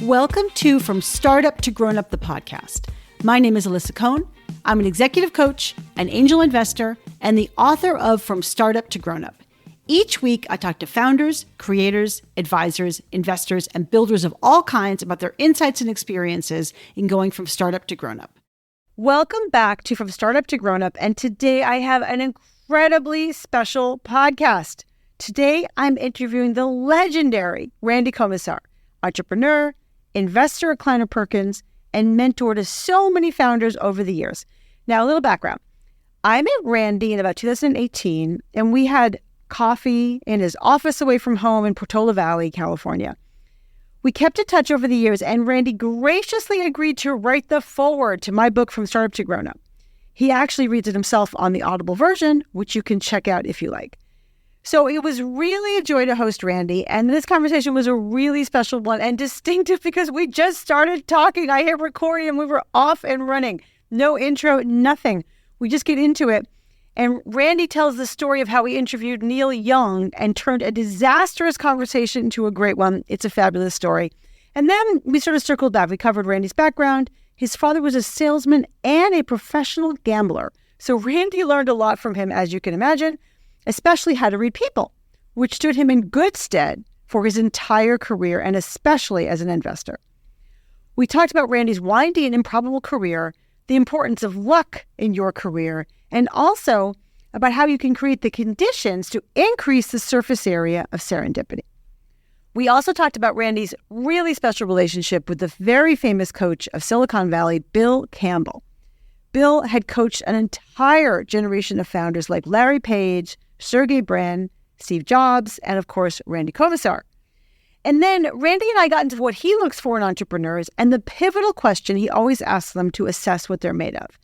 Welcome to From Startup to Grown Up, the podcast. My name is Alyssa Cohn. I'm an executive coach, an angel investor, and the author of From Startup to Grown Up. Each week, I talk to founders, creators, advisors, investors, and builders of all kinds about their insights and experiences in going from startup to grown up. Welcome back to From Startup to Grown Up, and today I have an incredibly special podcast. Today, I'm interviewing the legendary Randy Komisar, entrepreneur, investor at Kleiner Perkins, and mentor to so many founders over the years. Now, a little background. I met Randy in about 2018, and we had coffee in his office away from home in Portola Valley, California. We kept in touch over the years, and Randy graciously agreed to write the foreword to my book, From Startup to Grown Up. He actually reads it himself on the Audible version, which you can check out if you like. So it was really a joy to host Randy, and this conversation was a really special one and distinctive because we just started talking. I hit recording and we were off and running. No intro, nothing. We just get into it. And Randy tells the story of how he interviewed Neil Young and turned a disastrous conversation into a great one. It's a fabulous story. And then we sort of circled back. We covered Randy's background. His father was a salesman and a professional gambler. So Randy learned a lot from him, as you can imagine, especially how to read people, which stood him in good stead for his entire career and especially as an investor. We talked about Randy's windy and improbable career, the importance of luck in your career, and also about how you can create the conditions to increase the surface area of serendipity. We also talked about Randy's really special relationship with the very famous coach of Silicon Valley, Bill Campbell. Bill had coached an entire generation of founders like Larry Page, Sergey Brin, Steve Jobs, and of course, Randy Komisar. And then Randy and I got into what he looks for in entrepreneurs and the pivotal question he always asks them to assess what they're made of.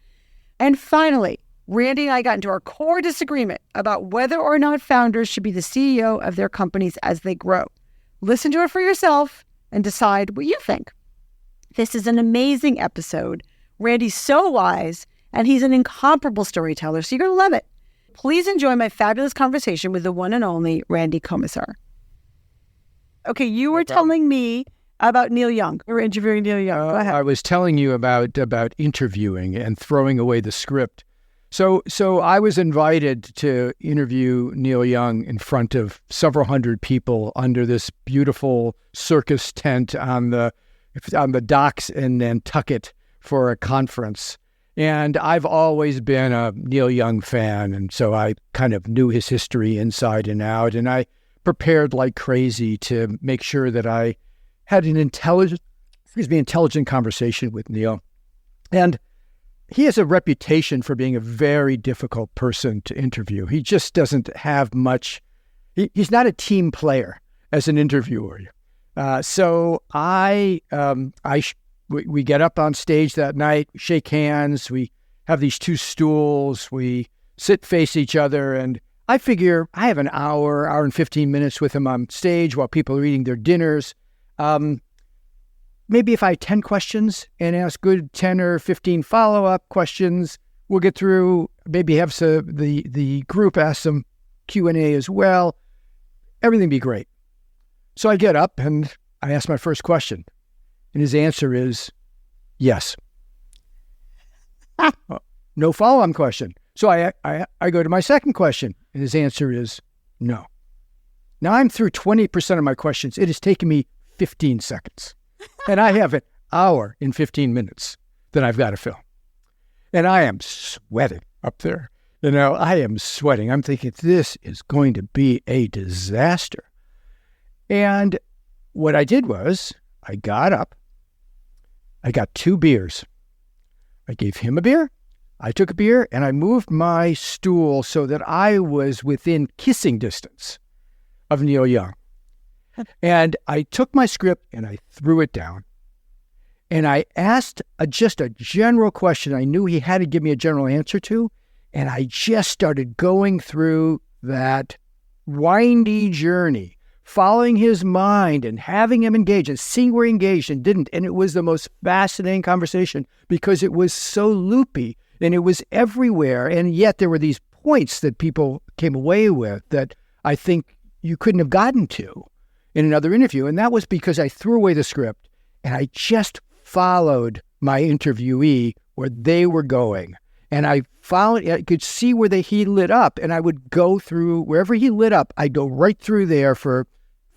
And finally, Randy and I got into our core disagreement about whether or not founders should be the CEO of their companies as they grow. Listen to it for yourself and decide what you think. This is an amazing episode. Randy's so wise, and he's an incomparable storyteller, so you're going to love it. Please enjoy my fabulous conversation with the one and only Randy Komisar. Okay, you were telling me about Neil Young. You were interviewing Neil Young. Go ahead. I was telling you about interviewing and throwing away the script. So I was invited to interview Neil Young in front of several hundred people under this beautiful circus tent on the docks in Nantucket for a conference. And I've always been a Neil Young fan, and so I kind of knew his history inside and out, and I prepared like crazy to make sure that I had an intelligent conversation with Neil. And he has a reputation for being a very difficult person to interview. He just doesn't have much. He's not a team player as an interviewer. So we get up on stage that night, shake hands, we have these two stools, we sit face each other, and I figure I have an hour and 15 minutes with him on stage while people are eating their dinners. Maybe if I had 10 questions and ask good 10 or 15 follow-up questions, we'll get through, maybe have the group ask some Q&A as well. Everything be great. So I get up and I ask my first question. And his answer is yes. No follow-up question. So I go to my second question, and his answer is no. Now I'm through 20% of my questions. It has taken me 15 seconds. And I have an hour and 15 minutes that I've got to fill. And I am sweating up there. I am sweating. I'm thinking, this is going to be a disaster. And what I did was I got up. I got 2 beers. I gave him a beer. I took a beer, and I moved my stool so that I was within kissing distance of Neil Young. And I took my script, and I threw it down. And I asked just a general question I knew he had to give me a general answer to. And I just started going through that windy journey, following his mind and having him engage and seeing where he engaged and didn't. And it was the most fascinating conversation because it was so loopy and it was everywhere. And yet there were these points that people came away with that I think you couldn't have gotten to in another interview. And that was because I threw away the script and I just followed my interviewee where they were going. And I could see where he lit up, and I would go through wherever he lit up. I'd go right through there for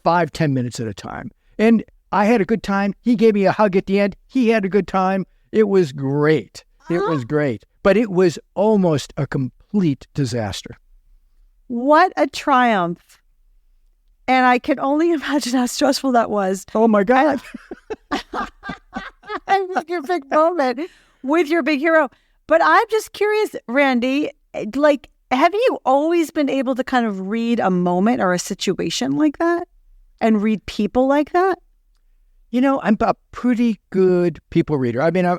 5-10 minutes at a time. And I had a good time. He gave me a hug at the end. He had a good time. It was great. It was great. But it was almost a complete disaster. What a triumph. And I can only imagine how stressful that was. Oh, my God. And with your big moment, with your big hero. But I'm just curious, Randy, like, have you always been able to kind of read a moment or a situation like that and read people like that? You know, I'm a pretty good people reader. I mean, I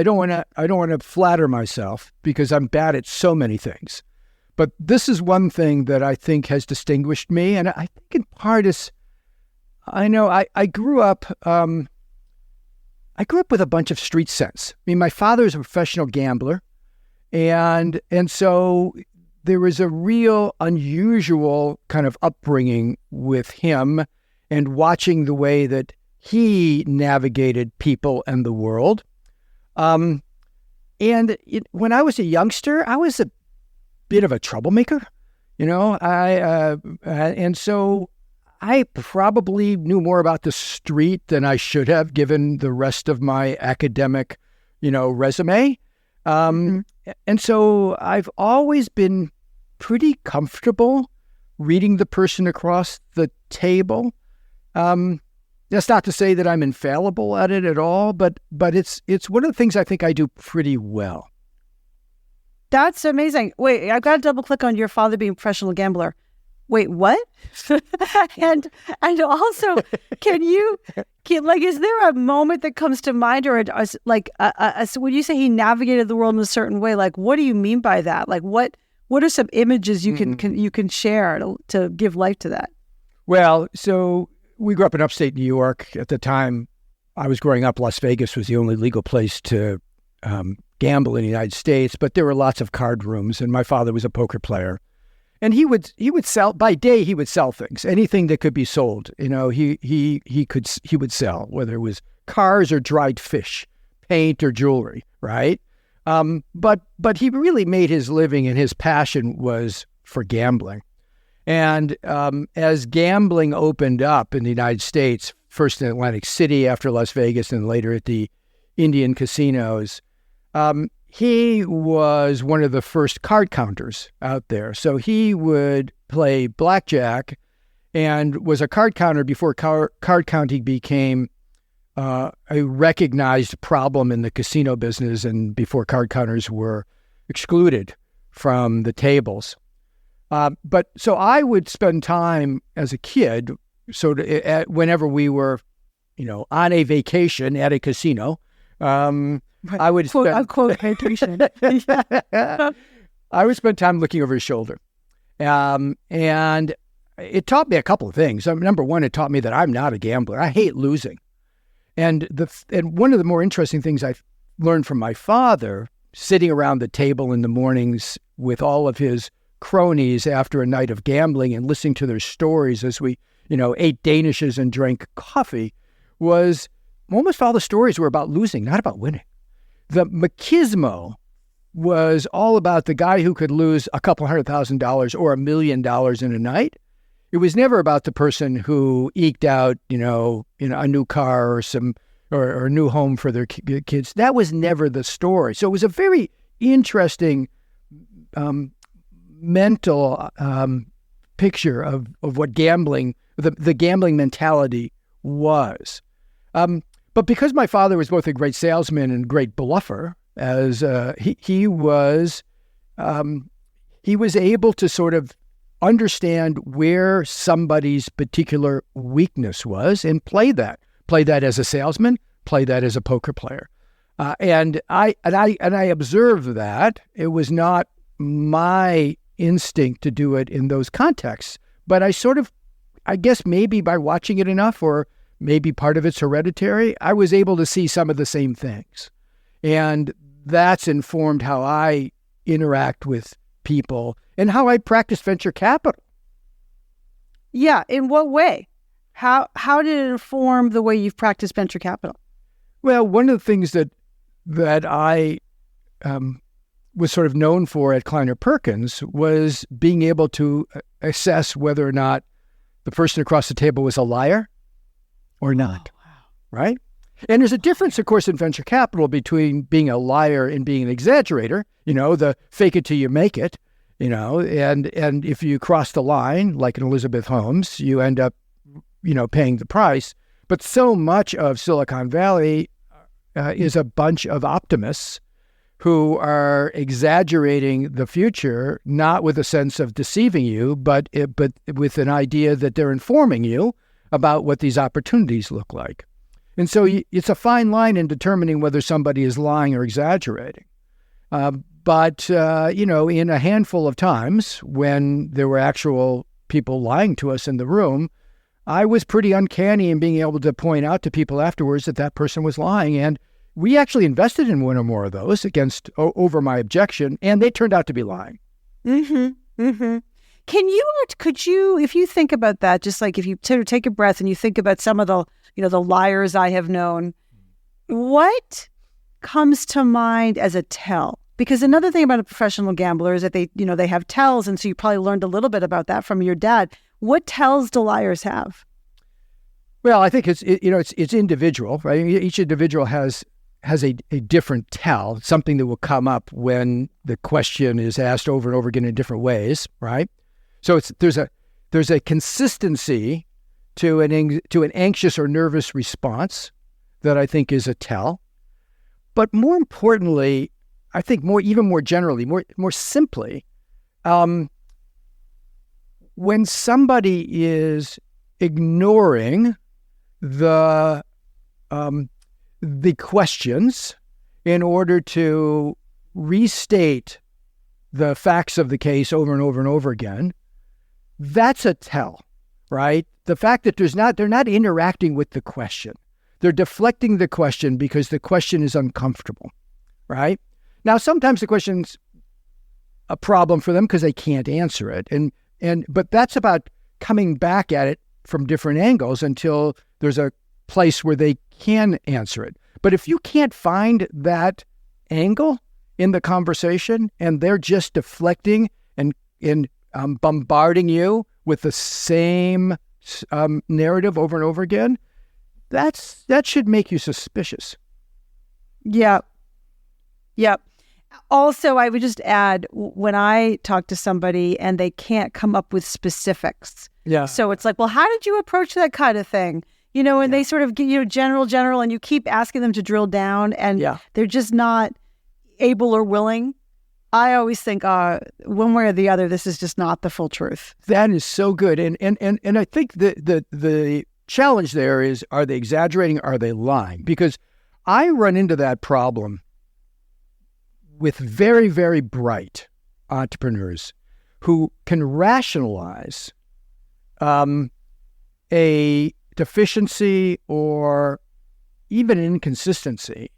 don't want to flatter myself because I'm bad at so many things. But this is one thing that I think has distinguished me, and I think in part is, I know I grew up. I grew up with a bunch of street sense. I mean, my father is a professional gambler, and so there was a real unusual kind of upbringing with him and watching the way that he navigated people and the world. When I was a youngster, I was a bit of a troublemaker, you know, and so I probably knew more about the street than I should have, given the rest of my academic, you know, resume. And so I've always been pretty comfortable reading the person across the table. That's not to say that I'm infallible at it at all, but it's one of the things I think I do pretty well. That's amazing. Wait, I've got to double click on your father being a professional gambler. Wait, what? and also, is there a moment that comes to mind, or when you say he navigated the world in a certain way, like, what do you mean by that? Like, what are some images you can share to give life to that? Well, so we grew up in upstate New York. At the time I was growing up, Las Vegas was the only legal place to gamble in the United States, but there were lots of card rooms, and my father was a poker player. And he would sell by day. He would sell things, anything that could be sold. You know, he would sell, whether it was cars or dried fish, paint or jewelry, right? But he really made his living, and his passion was for gambling. And as gambling opened up in the United States, first in Atlantic City, after Las Vegas, and later at the Indian casinos, he was one of the first card counters out there. So he would play blackjack and was a card counter before card counting became a recognized problem in the casino business, and before card counters were excluded from the tables. But so I would spend time as a kid, whenever we were, you know, on a vacation at a casino, I would quote unquote vacation. I would spend time looking over his shoulder, and it taught me a couple of things. Number one, it taught me that I'm not a gambler. I hate losing, and one of the more interesting things I learned from my father, sitting around the table in the mornings with all of his cronies after a night of gambling and listening to their stories as we, you know, ate Danishes and drank coffee, was almost all the stories were about losing, not about winning. The machismo was all about the guy who could lose a couple $100,000 or $1 million in a night. It was never about the person who eked out, you know, a new car or or a new home for their kids. That was never the story. So it was a very interesting mental picture of what gambling, the gambling mentality was. But because my father was both a great salesman and great bluffer, as he was able to sort of understand where somebody's particular weakness was and play that as a salesman, play that as a poker player. And I observed that. It was not my instinct to do it in those contexts, but I guess maybe by watching it enough, or maybe part of it's hereditary, I was able to see some of the same things. And that's informed how I interact with people and how I practice venture capital. Yeah. In what way? How did it inform the way you've practiced venture capital? Well, one of the things that I was sort of known for at Kleiner Perkins was being able to assess whether or not the person across the table was a liar or not, right? And there's a difference, of course, in venture capital between being a liar and being an exaggerator, the fake it till you make it, and if you cross the line, like in Elizabeth Holmes, you end up, paying the price. But so much of Silicon Valley is a bunch of optimists who are exaggerating the future, not with a sense of deceiving you, but with an idea that they're informing you about what these opportunities look like. And so it's a fine line in determining whether somebody is lying or exaggerating. But in a handful of times when there were actual people lying to us in the room, I was pretty uncanny in being able to point out to people afterwards that person was lying. And we actually invested in one or more of those over my objection, and they turned out to be lying. Mm-hmm. Mm-hmm. Could you, if you think about that, just like if you take a breath and you think about some of the, the liars I have known, what comes to mind as a tell? Because another thing about a professional gambler is that they have tells, and so you probably learned a little bit about that from your dad. What tells do liars have? Well, I think it's individual, right? Each individual has a different tell, something that will come up when the question is asked over and over again in different ways, right? So there's a consistency to an anxious or nervous response that I think is a tell. But more importantly, I think even more generally, more simply, when somebody is ignoring the questions in order to restate the facts of the case over and over and over again, that's a tell, right? The fact that they're not interacting with the question. They're deflecting the question because the question is uncomfortable, right? Now, sometimes the question's a problem for them because they can't answer it. But that's about coming back at it from different angles until there's a place where they can answer it. But if you can't find that angle in the conversation and they're just deflecting and bombarding you with the same narrative over and over again, that should make you suspicious. Yeah. Yep. Also, I would just add, when I talk to somebody and they can't come up with specifics. Yeah. So it's like, well, how did you approach that kind of thing? And they sort of get, general, and you keep asking them to drill down and they're just not able or willing. I always think one way or the other, this is just not the full truth. That is so good. And I think the challenge there is, are they exaggerating? Are they lying? Because I run into that problem with very, very bright entrepreneurs who can rationalize a deficiency or even an inconsistency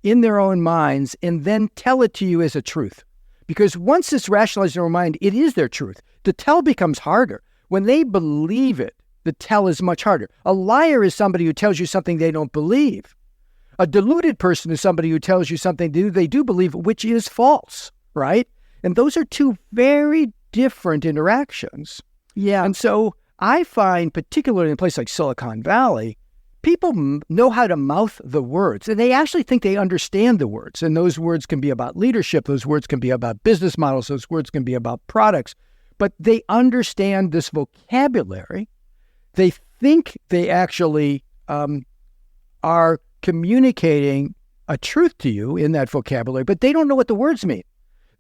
in their own minds and then tell it to you as a truth. Because once it's rationalized in their own mind, it is their truth. The tell becomes harder. When they believe it, the tell is much harder. A liar is somebody who tells you something they don't believe. A deluded person is somebody who tells you something they do believe, which is false, right? And those are two very different interactions. Yeah. And so I find, particularly in a place like Silicon Valley, people know how to mouth the words, and they actually think they understand the words. And those words can be about leadership. Those words can be about business models. Those words can be about products. But they understand this vocabulary. They think they actually are communicating a truth to you in that vocabulary, but they don't know what the words mean.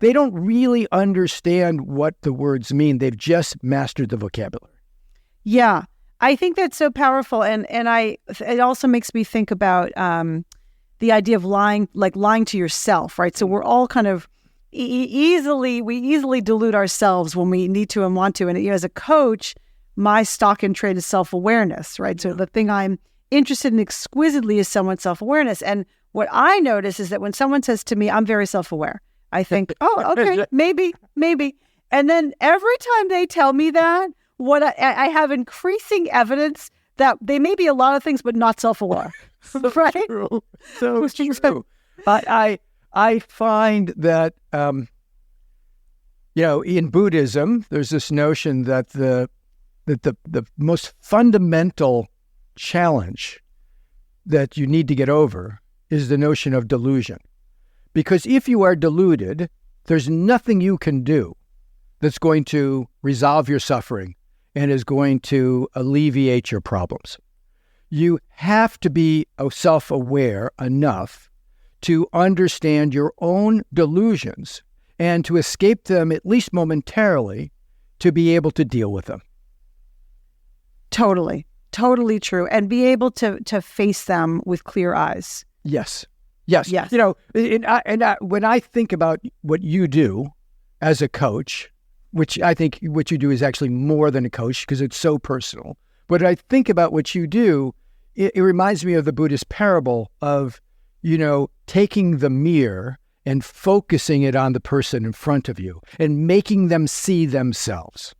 They don't really understand what the words mean. They've just mastered the vocabulary. Yeah, I think that's so powerful. And it also makes me think about the idea of lying, like lying to yourself, right? So we're all kind of easily delude ourselves when we need to and want to. And as a coach, my stock and trade is self-awareness, right? So the thing I'm interested in exquisitely is someone's self-awareness. And what I notice is that when someone says to me, I'm very self-aware, I think, oh, okay, maybe. And then every time they tell me that, what I have increasing evidence that they may be a lot of things, but not self-aware. Right? True. So true. I find that, in Buddhism, there's this notion that the most fundamental challenge that you need to get over is the notion of delusion. Because if you are deluded, there's nothing you can do that's going to resolve your suffering and is going to alleviate your problems. You have to be self-aware enough to understand your own delusions and to escape them, at least momentarily, to be able to deal with them. Totally true. And be able to face them with clear eyes. Yes. When I think about what you do as a coach, which I think what you do is actually more than a coach because it's so personal. But I think about what you do, it reminds me of the Buddhist parable of, taking the mirror and focusing it on the person in front of you and making them see themselves.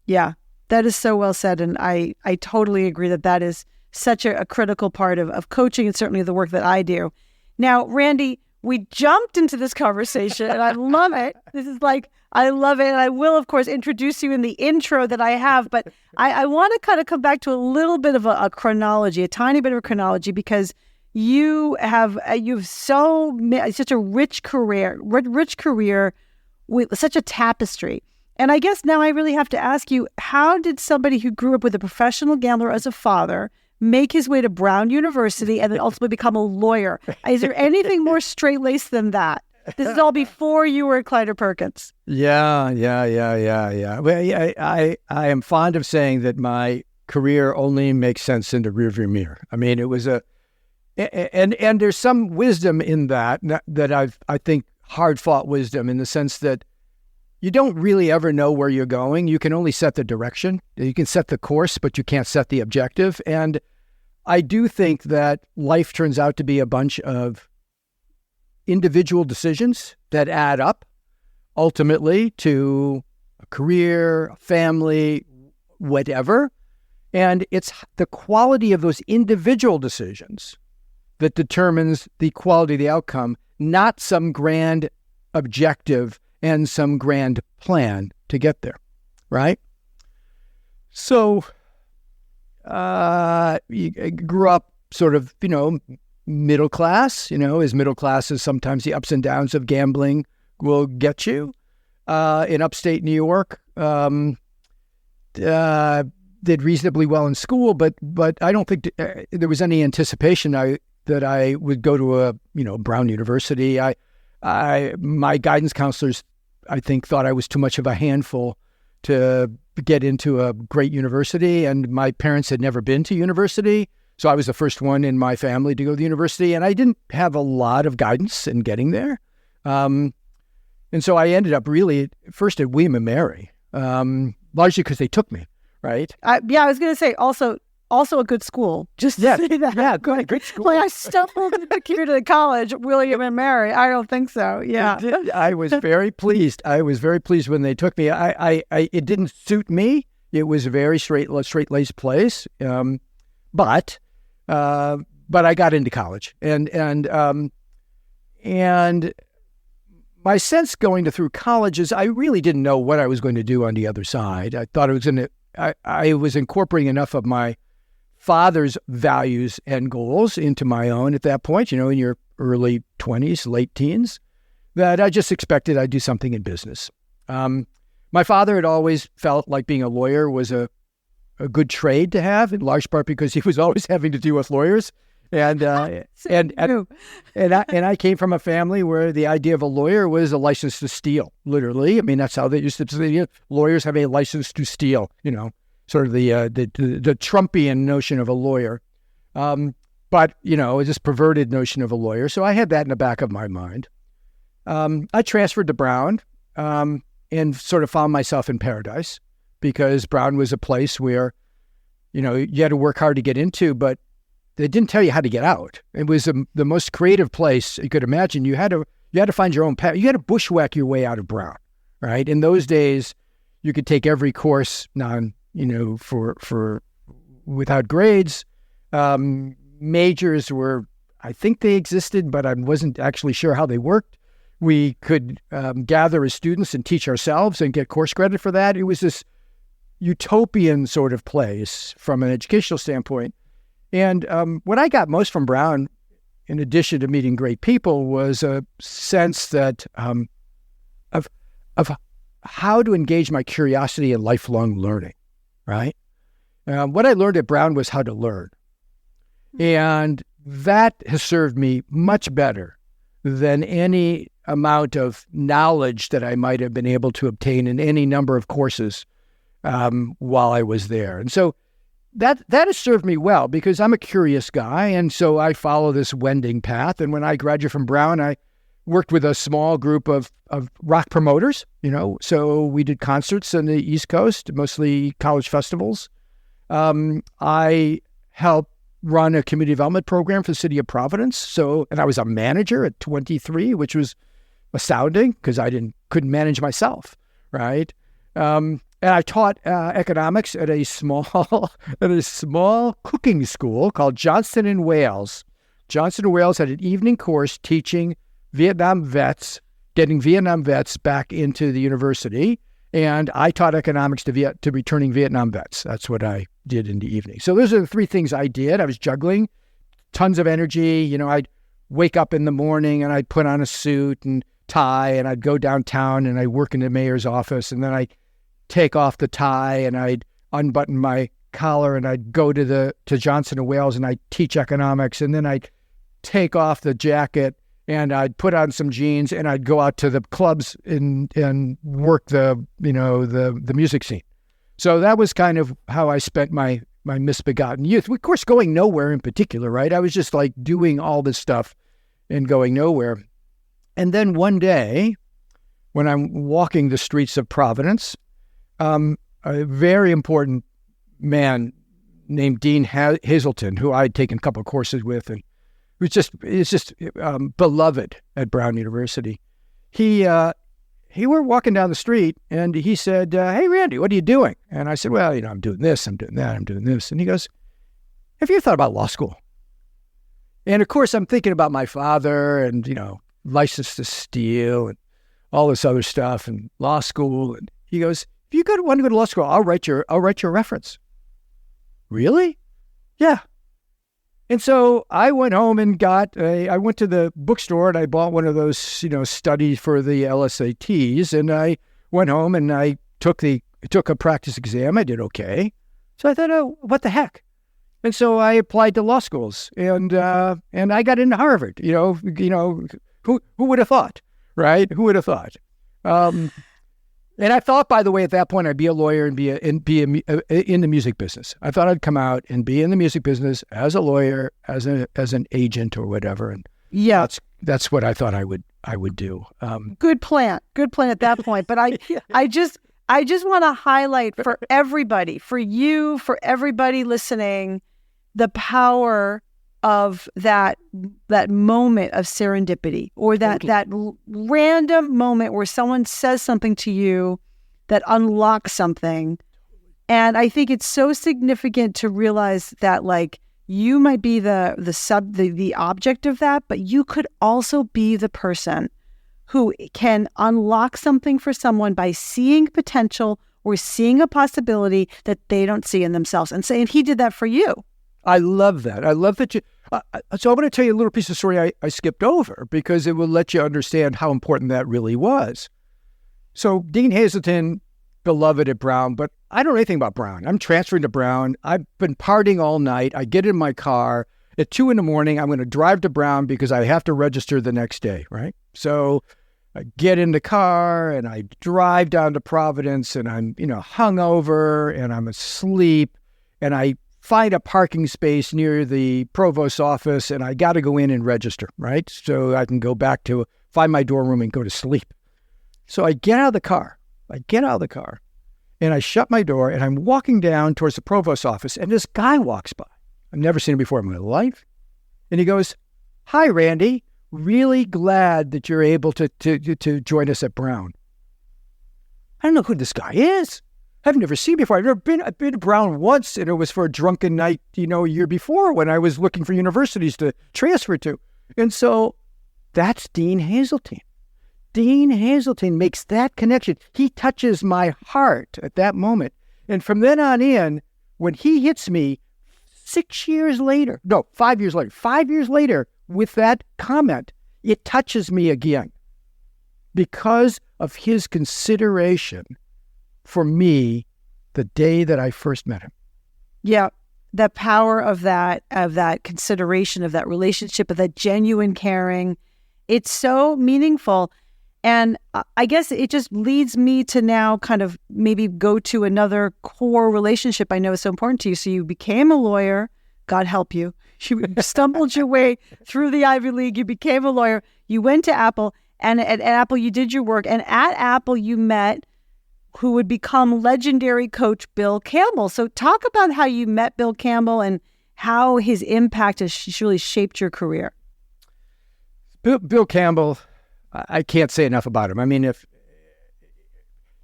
Yeah, that is so well said. And I totally agree that is such a critical part of coaching and certainly the work that I do. Now, Randy, we jumped into this conversation and I love it. I love it. And I will, of course, introduce you in the intro that I have. But I want to kind of come back to a little bit of a chronology, a tiny bit of a chronology, because you have such a rich career with such a tapestry. And I guess now I really have to ask you, how did somebody who grew up with a professional gambler as a father make his way to Brown University and then ultimately become a lawyer? Is there anything more straight-laced than that? This is all before you were at Kleiner Perkins. Yeah. Well, I am fond of saying that my career only makes sense in the rearview mirror. I mean, it was and there's some wisdom in that I think hard-fought wisdom in the sense that you don't really ever know where you're going. You can only set the direction. You can set the course, but you can't set the objective. And I do think that life turns out to be a bunch of individual decisions that add up ultimately to a career, a family, whatever. And it's the quality of those individual decisions that determines the quality of the outcome, not some grand objective and some grand plan to get there, right? So you grew up sort of, middle class, as middle class is sometimes the ups and downs of gambling will get you. In upstate New York, did reasonably well in school, but I don't think there was any anticipation that I would go to a Brown University. My guidance counselors, I think, thought I was too much of a handful to get into a great university, and my parents had never been to university, so I was the first one in my family to go to the university, and I didn't have a lot of guidance in getting there. And so I ended up really first at William & Mary, largely because they took me, right? I was going to say also a good school. Just to say that. Yeah, good school. Like I stumbled here to the college, William & Mary. I don't think so. Yeah. I was very pleased. When they took me. It didn't suit me. It was a very straight-laced place. But I got into college. And my sense going through college is I really didn't know what I was going to do on the other side. I thought I was incorporating enough of my father's values and goals into my own at that point, in your early 20s, late teens, that I just expected I'd do something in business. My father had always felt like being a lawyer was a good trade to have, in large part because he was always having to deal with lawyers. And I came from a family where the idea of a lawyer was a license to steal, literally. I mean, that's how they used to say, lawyers have a license to steal, sort of the Trumpian notion of a lawyer. But, this perverted notion of a lawyer. So I had that in the back of my mind. I transferred to Brown and sort of found myself in paradise because Brown was a place where, you had to work hard to get into, but they didn't tell you how to get out. It was the most creative place you could imagine. You had to find your own path. You had to bushwhack your way out of Brown, right? In those days, you could take every course for without grades. Majors were, I think they existed, but I wasn't actually sure how they worked. We could gather as students and teach ourselves and get course credit for that. It was this utopian sort of place from an educational standpoint. And what I got most from Brown, in addition to meeting great people, was a sense that of how to engage my curiosity in lifelong learning, right? What I learned at Brown was how to learn. And that has served me much better than any amount of knowledge that I might have been able to obtain in any number of courses while I was there. And so that has served me well because I'm a curious guy. And so I follow this wending path. And when I graduated from Brown, I worked with a small group of rock promoters, so we did concerts on the East Coast, mostly college festivals. I helped run a community development program for the city of Providence. And I was a manager at 23, which was astounding because I couldn't manage myself, right? And I taught economics at a small cooking school called Johnston and Wales. Johnston and Wales had an evening course teaching Vietnam vets, getting Vietnam vets back into the university. And I taught economics to returning Vietnam vets. That's what I did in the evening. So those are the three things I did. I was juggling, tons of energy. I'd wake up in the morning and I'd put on a suit and tie and I'd go downtown and I'd work in the mayor's office. And then I'd take off the tie and I'd unbutton my collar and I'd go to Johnson & Wales and I'd teach economics. And then I'd take off the jacket and I'd put on some jeans and I'd go out to the clubs and work the music scene. So that was kind of how I spent my misbegotten youth. Of course, going nowhere in particular, right? I was just like doing all this stuff and going nowhere. And then one day, when I'm walking the streets of Providence, a very important man named Dean Hazelton, who I'd taken a couple of courses with, and is just beloved at Brown University. He were walking down the street, and he said, "Hey, Randy, what are you doing?" And I said, "Well, I'm doing this, I'm doing that, I'm doing this." And he goes, "Have you ever thought about law school?" And of course, I'm thinking about my father and license to steal and all this other stuff and law school. And he goes, "If you want to go to law school, I'll write your reference." Really? Yeah. And so I went home and I went to the bookstore and I bought one of those, studies for the LSATs. And I went home and I took a practice exam. I did okay. So I thought, oh, what the heck? And so I applied to law schools and I got into Harvard. Who would have thought, right? Who would have thought? And I thought, by the way, at that point, I'd be a lawyer and be in the music business. I thought I'd come out and be in the music business as a lawyer, as an agent or whatever. And yeah, that's what I thought I would do. Good plan at that point. But I just want to highlight for everybody, for you, for everybody listening, the power of that moment of serendipity, or that random moment where someone says something to you that unlocks something. And I think it's so significant to realize that, like, you might be the object of that, but you could also be the person who can unlock something for someone by seeing potential or seeing a possibility that they don't see in themselves. And he did that for you. I love that. I love that you... so I'm going to tell you a little piece of story I skipped over because it will let you understand how important that really was. So Dean Hazelton, beloved at Brown, but I don't know anything about Brown. I'm transferring to Brown. I've been partying all night. I get in my car. At 2 a.m, I'm going to drive to Brown because I have to register the next day, right? So I get in the car and I drive down to Providence and I'm, hungover and I'm asleep and I find a parking space near the provost's office and I got to go in and register, right? So I can go back to find my dorm room and go to sleep. So I get out of the car. And I shut my door and I'm walking down towards the provost's office and this guy walks by. I've never seen him before in my life. And he goes, "Hi, Randy. Really glad that you're able to join us at Brown." I don't know who this guy is. I've never seen before. I've been to Brown once, and it was for a drunken night, a year before when I was looking for universities to transfer to. And so that's Dean Hazeltine. Dean Hazeltine makes that connection. He touches my heart at that moment. And from then on in, when he hits me 5 years later with that comment, it touches me again because of his consideration for me the day that I first met him. Yeah, the power of that consideration, of that relationship, of that genuine caring. It's so meaningful. And I guess it just leads me to now kind of maybe go to another core relationship I know is so important to you. So you became a lawyer, God help you. You stumbled your way through the Ivy League. You became a lawyer. You went to Apple, and at Apple you did your work. And at Apple you met who would become legendary coach Bill Campbell. So talk about how you met Bill Campbell and how his impact has really shaped your career. Bill Campbell, I can't say enough about him. I mean, if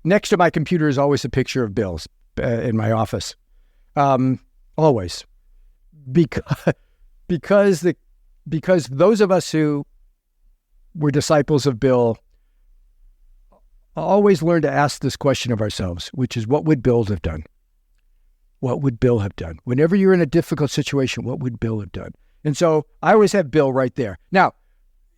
next to my computer is always a picture of Bill's in my office, always, because those of us who were disciples of Bill always learn to ask this question of ourselves, which is, what would Bill have done? What would Bill have done? Whenever you're in a difficult situation, what would Bill have done? And so I always have Bill right there. Now,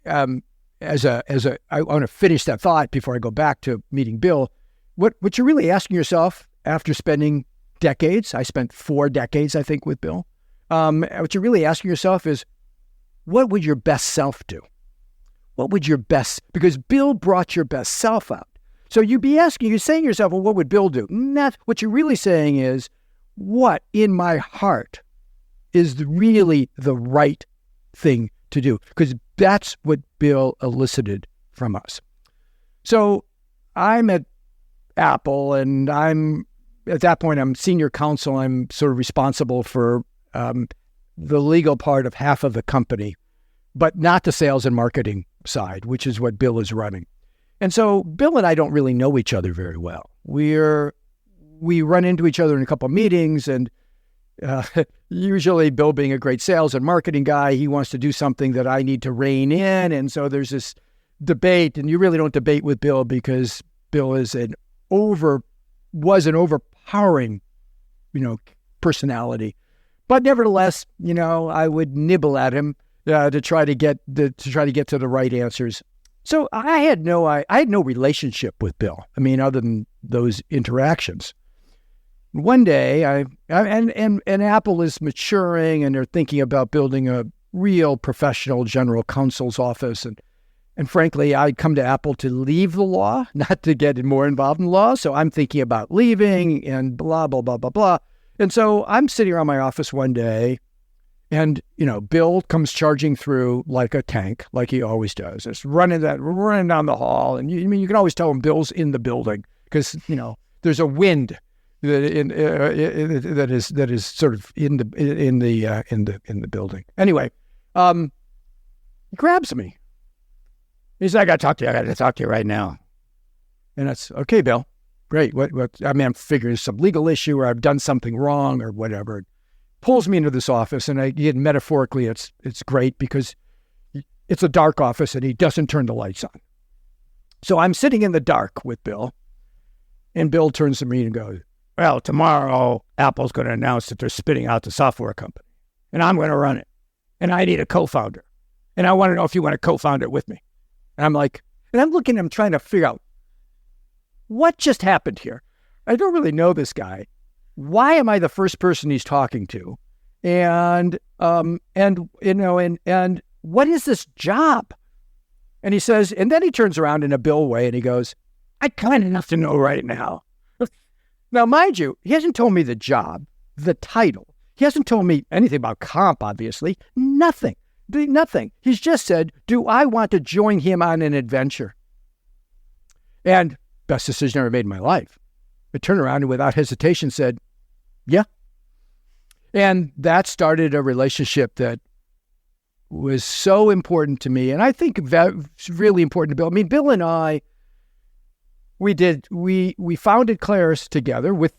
I want to finish that thought before I go back to meeting Bill. What you're really asking yourself after spending decades, I spent 4 decades, I think, with Bill. What you're really asking yourself is, what would your best self do? What would your best, because Bill brought your best self out. So you're saying to yourself, well, what would Bill do? What you're really saying is, what in my heart is really the right thing to do? Because that's what Bill elicited from us. So I'm at Apple, and at that point, I'm senior counsel. I'm sort of responsible for the legal part of half of the company, but not the sales and marketing side, which is what Bill is running. And so Bill and I don't really know each other very well. We run into each other in a couple of meetings, and usually Bill, being a great sales and marketing guy, he wants to do something that I need to rein in. And so there's this debate, and you really don't debate with Bill because Bill was an overpowering, personality. But nevertheless, I would nibble at him to try to get to the right answers. So I had no relationship with Bill. I mean, other than those interactions. One day, and Apple is maturing, and they're thinking about building a real professional general counsel's office. And frankly, I'd come to Apple to leave the law, not to get more involved in law. So I'm thinking about leaving and blah, blah, blah, blah, blah. And so I'm sitting around my office one day, and, Bill comes charging through like a tank, like he always does. It's running down the hall. And you can always tell when Bill's in the building because, there's a wind that is sort of in the building. Anyway, he grabs me. He said, I got to talk to you right now. And that's, okay, Bill, great. What, I'm figuring it's some legal issue, or I've done something wrong or whatever. Pulls me into this office, and metaphorically, it's great because it's a dark office and he doesn't turn the lights on. So I'm sitting in the dark with Bill, and Bill turns to me and goes, well, tomorrow Apple's going to announce that they're spinning out the software company, and I'm going to run it, and I need a co-founder, and I want to know if you want to co-found it with me. And I'm looking at him trying to figure out what just happened here. I don't really know this guy. Why am I the first person he's talking to? And what is this job? And he says, and then he turns around in a Bill way and he goes, I kind of have to know right now. Now, mind you, he hasn't told me the job, the title. He hasn't told me anything about comp, obviously. Nothing. He's just said, do I want to join him on an adventure? And best decision I ever made in my life. I turned around and without hesitation said, yeah. And that started a relationship that was so important to me. And I think that's really important to Bill. I mean, Bill and I, We did. We founded Claris together with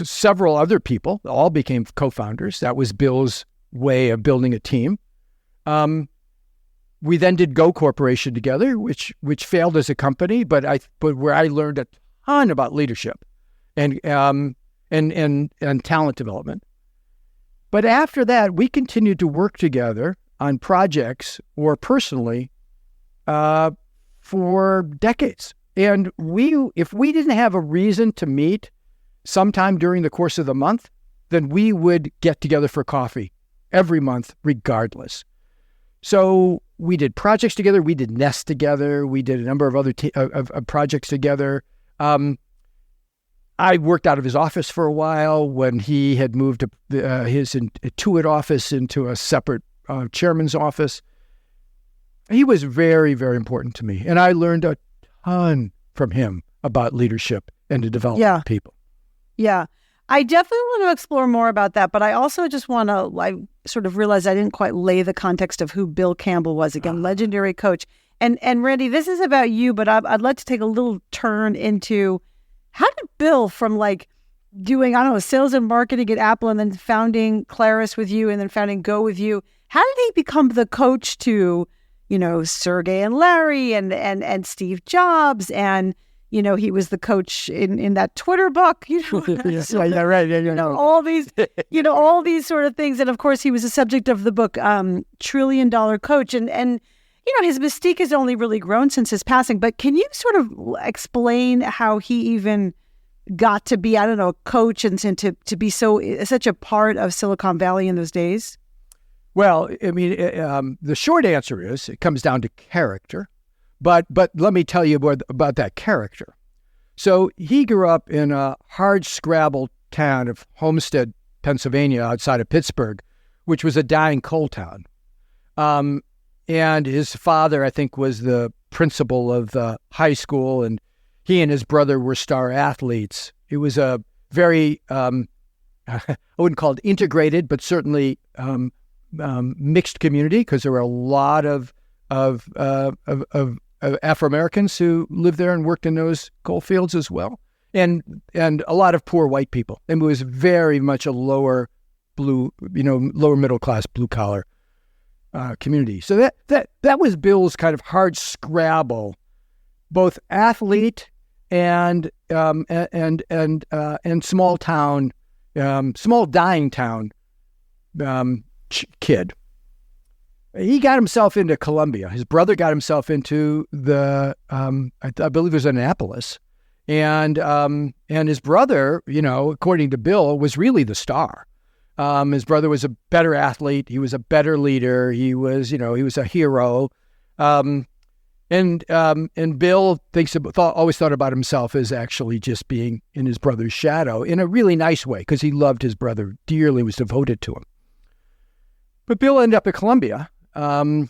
several other people. All became co-founders. That was Bill's way of building a team. We then did GO Corporation together, which failed as a company, but where I learned a ton about leadership and talent development. But after that, we continued to work together on projects or personally for decades. And if we didn't have a reason to meet sometime during the course of the month, then we would get together for coffee every month, regardless. So we did projects together. We did Nest together. We did a number of other projects together. I worked out of his office for a while when he had moved his Intuit office into a separate chairman's office. He was very, very important to me. And I learned a ton from him about leadership and the development of people. Yeah. I definitely want to explore more about that, but I also just want to, I sort of realized I didn't quite lay the context of who Bill Campbell was. Again, legendary coach. And Randy, this is about you, but I'd like to take a little turn into how did Bill from doing, sales and marketing at Apple and then founding Claris with you and then founding Go with you, how did he become the coach to, Sergey and Larry and Steve Jobs and, he was the coach in that Twitter book, right. All these, all these sort of things. And of course, he was the subject of the book, $1 Trillion Coach. And his mystique has only really grown since his passing. But can you sort of explain how he even got to be, a coach and to be such a part of Silicon Valley in those days? Well, the short answer is it comes down to character. But let me tell you about that character. So he grew up in a hard-scrabble town of Homestead, Pennsylvania, outside of Pittsburgh, which was a dying coal town. And his father, I think, was the principal of the high school, and he and his brother were star athletes. It was a very, I wouldn't call it integrated, but certainly mixed community because there were a lot of Afro-Americans who lived there and worked in those coal fields as well, and a lot of poor white people. And it was very much a lower middle class, blue collar community. So that was Bill's kind of hard scrabble, both athlete and small town, small dying town kid. He got himself into Columbia. His brother got himself into I believe it was Annapolis. And his brother, according to Bill, was really the star. His brother was a better athlete. He was a better leader. He was a hero. And Bill always thought about himself as actually just being in his brother's shadow in a really nice way because he loved his brother dearly, was devoted to him. But Bill ended up at Columbia. Kind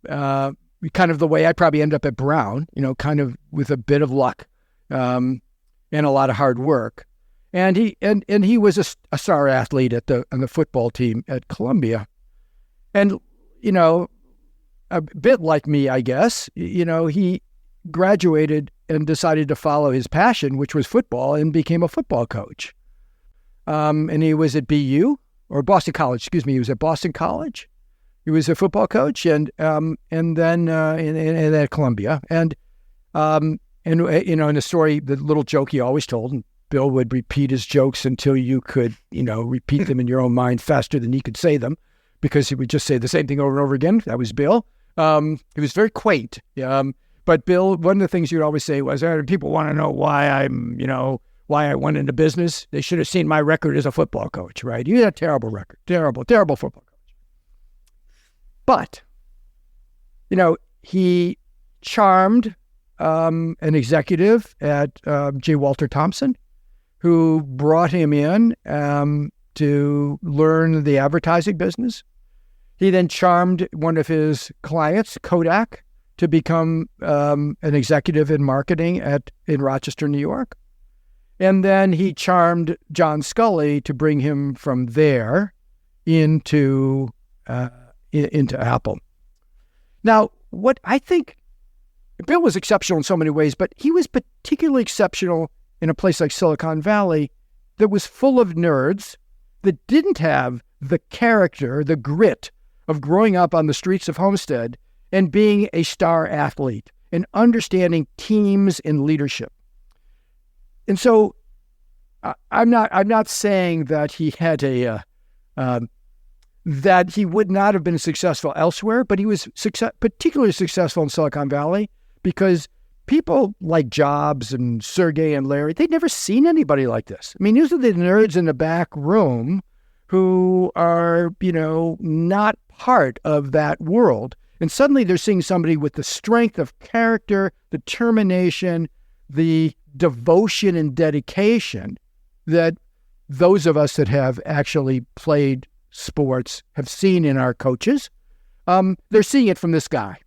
of the way I probably end up at Brown, kind of with a bit of luck, and a lot of hard work. And he was a star athlete on the football team at Columbia. And, a bit like me, I guess, he graduated and decided to follow his passion, which was football, and became a football coach. And he was at BU or Boston College, he was at Boston College. He was a football coach, and then at Columbia, and in the story, the little joke he always told, and Bill would repeat his jokes until you could, repeat them in your own mind faster than he could say them, because he would just say the same thing over and over again. That was Bill. He was very quaint. But Bill, one of the things you'd always say was, people want to know why why I went into business. They should have seen my record as a football coach, right? You had a terrible record, terrible football coach. But, he charmed an executive at J. Walter Thompson, who brought him in to learn the advertising business. He then charmed one of his clients, Kodak, to become an executive in marketing in Rochester, New York. And then he charmed John Scully to bring him from there into Apple. Now, what I think Bill was exceptional in so many ways, but he was particularly exceptional in a place like Silicon Valley that was full of nerds that didn't have the character, the grit of growing up on the streets of Homestead and being a star athlete and understanding teams and leadership. And so I'm not saying that he had that he would not have been successful elsewhere, but he was particularly successful in Silicon Valley because people like Jobs and Sergey and Larry, they'd never seen anybody like this. I mean, these are the nerds in the back room who are, not part of that world. And suddenly they're seeing somebody with the strength of character, the determination, the devotion and dedication that those of us that have actually played sports have seen in our coaches. They're seeing it from this guy.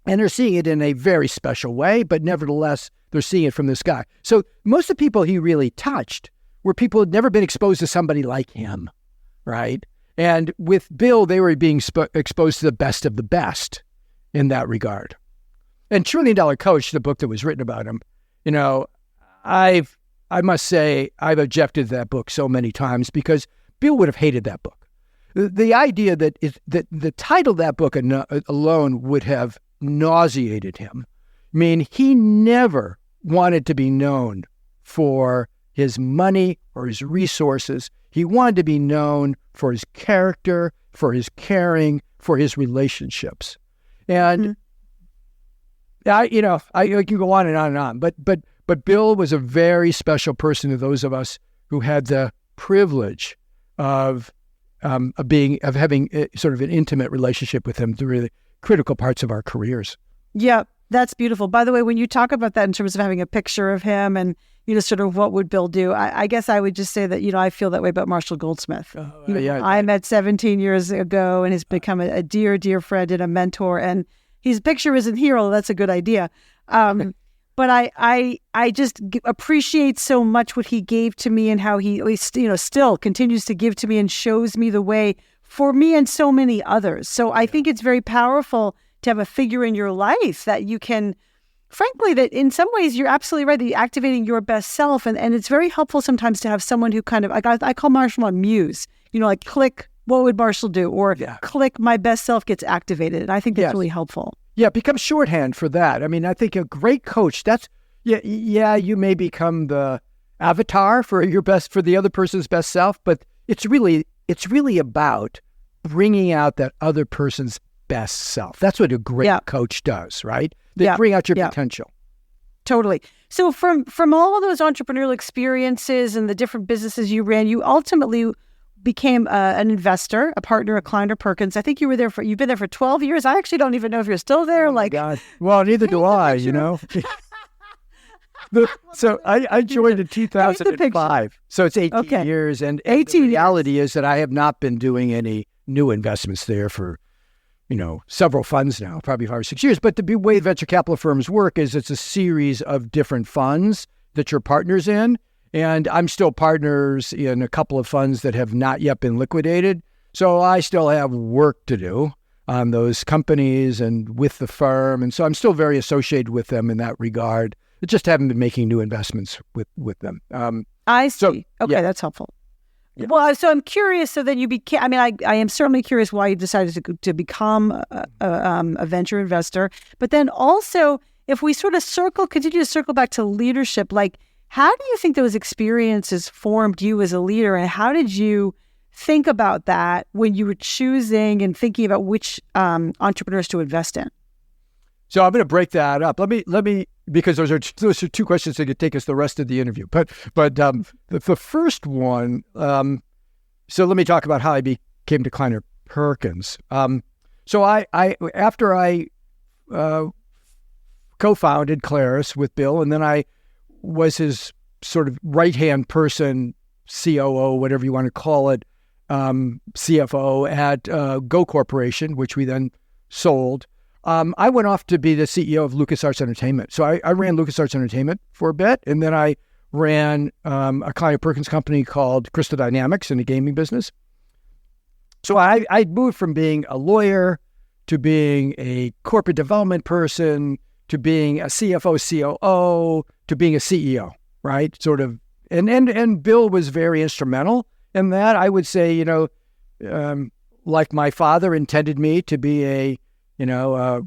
And they're seeing it in a very special way, but nevertheless, they're seeing it from this guy. So most of the people he really touched were people who had never been exposed to somebody like him, right? And with Bill, they were being exposed to the best of the best in that regard. And $1 Trillion Coach, the book that was written about him, I must say, I've objected to that book so many times because Bill would have hated that book. The idea that the title of that book alone would have nauseated him. I mean, he never wanted to be known for his money or his resources. He wanted to be known for his character, for his caring, for his relationships. And I can go on and on and on. But Bill was a very special person to those of us who had the privilege of having sort of an intimate relationship with him through really critical parts of our careers. Yeah, that's beautiful. By the way, when you talk about that in terms of having a picture of him and, sort of what would Bill do, I guess I would just say that, I feel that way about Marshall Goldsmith. I met 17 years ago and he's become a dear, dear friend and a mentor. And his picture isn't here, although that's a good idea. But I just appreciate so much what he gave to me and how he, at least, still continues to give to me and shows me the way for me and so many others. So I think it's very powerful to have a figure in your life that you can, frankly, that in some ways you're absolutely right, that you're activating your best self. And it's very helpful sometimes to have someone who kind of, I call Marshall a muse, like click, what would Marshall do? Or click, my best self gets activated. And I think that's really helpful. Yeah, it becomes shorthand for that. I mean, I think a great coach, you may become the avatar for the other person's best self, but it's really about bringing out that other person's best self. That's what a great coach does, right? They bring out your potential. Totally. So from all of those entrepreneurial experiences and the different businesses you ran, you ultimately became an investor, a partner at Kleiner Perkins. I think you've been there for 12 years. I actually don't even know if you're still there. Oh God. Well, neither do I, So I joined in 2005. So it's 18 years. And the reality is that I have not been doing any new investments there for, several funds now, probably 5 or 6 years. But the way venture capital firms work is it's a series of different funds that you're partners in. And I'm still partners in a couple of funds that have not yet been liquidated. So I still have work to do on those companies and with the firm. And so I'm still very associated with them in that regard. I just haven't been making new investments with them. I see. That's helpful. Yeah. Well, so I'm curious. So then you became, I am certainly curious why you decided to become a venture investor. But then also, if we sort of continue to circle back to leadership, like, how do you think those experiences formed you as a leader, and how did you think about that when you were choosing and thinking about which entrepreneurs to invest in? So I'm going to break that up. Let me because those are two questions that could take us the rest of the interview. But the first one. So let me talk about how I came to Kleiner Perkins. So I after I co-founded Claris with Bill, and then I was his sort of right-hand person, COO, whatever you want to call it, CFO at GO Corporation, which we then sold. I went off to be the CEO of LucasArts Entertainment. So I ran LucasArts Entertainment for a bit, and then I ran a Kleiner Perkins company called Crystal Dynamics in the gaming business. So I moved from being a lawyer to being a corporate development person to being a CFO, COO, to being a CEO, right? Sort of, and Bill was very instrumental in that. I would say, like my father intended me to be a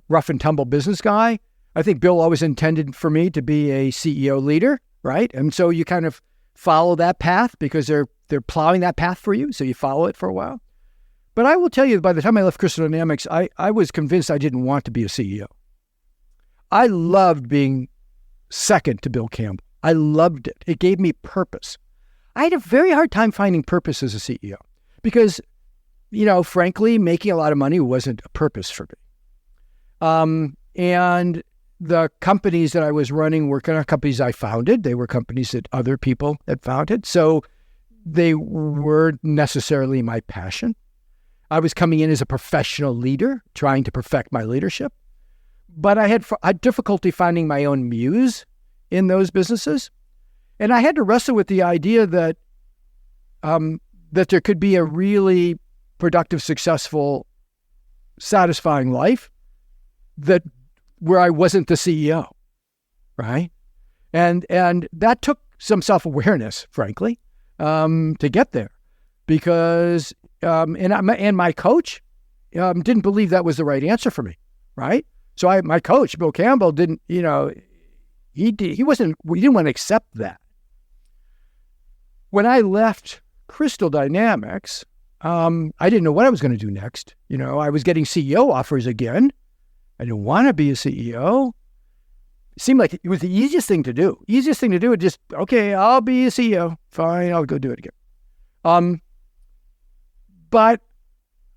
rough and tumble business guy, I think Bill always intended for me to be a CEO leader, right? And so you kind of follow that path because they're plowing that path for you, so you follow it for a while. But I will tell you, by the time I left Crystal Dynamics, I was convinced I didn't want to be a CEO. I loved being second to Bill Campbell. I loved it. It gave me purpose. I had a very hard time finding purpose as a CEO because, frankly, making a lot of money wasn't a purpose for me. And the companies that I was running were kind of companies I founded. They were companies that other people had founded. So they weren't necessarily my passion. I was coming in as a professional leader, trying to perfect my leadership. But I had difficulty finding my own muse in those businesses. And I had to wrestle with the idea that that there could be a really productive, successful, satisfying life where I wasn't the CEO, right? And that took some self-awareness, frankly, to get there, because and my coach didn't believe that was the right answer for me, right? So my coach, Bill Campbell, didn't, he didn't want to accept that. When I left Crystal Dynamics, I didn't know what I was going to do next. I was getting CEO offers again. I didn't want to be a CEO. It seemed like it was the easiest thing to do. Easiest thing to do is just, okay, I'll be a CEO. Fine, I'll go do it again. But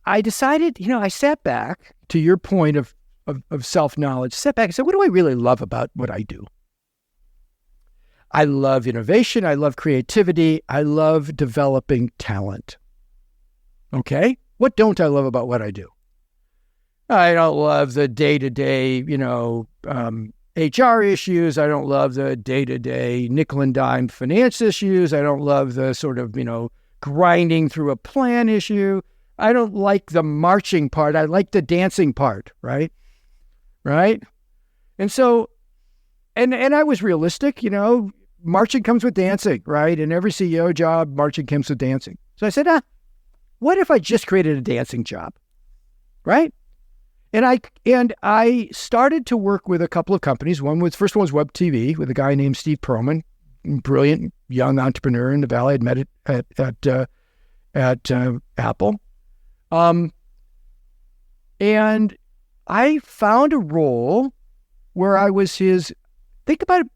I decided, I sat back to your point of self-knowledge, sat back and said, what do I really love about what I do? I love innovation. I love creativity. I love developing talent. Okay? What don't I love about what I do? I don't love the day-to-day, HR issues. I don't love the day-to-day nickel and dime finance issues. I don't love the sort of, grinding through a plan issue. I don't like the marching part. I like the dancing part, right? Right? And so, and I was realistic, marching comes with dancing, right? In every CEO job, marching comes with dancing. So I said, what if I just created a dancing job, right? And I started to work with a couple of companies. First one was WebTV with a guy named Steve Perlman, brilliant young entrepreneur in the Valley. I'd met it at Apple. And I found a role where I was his, think about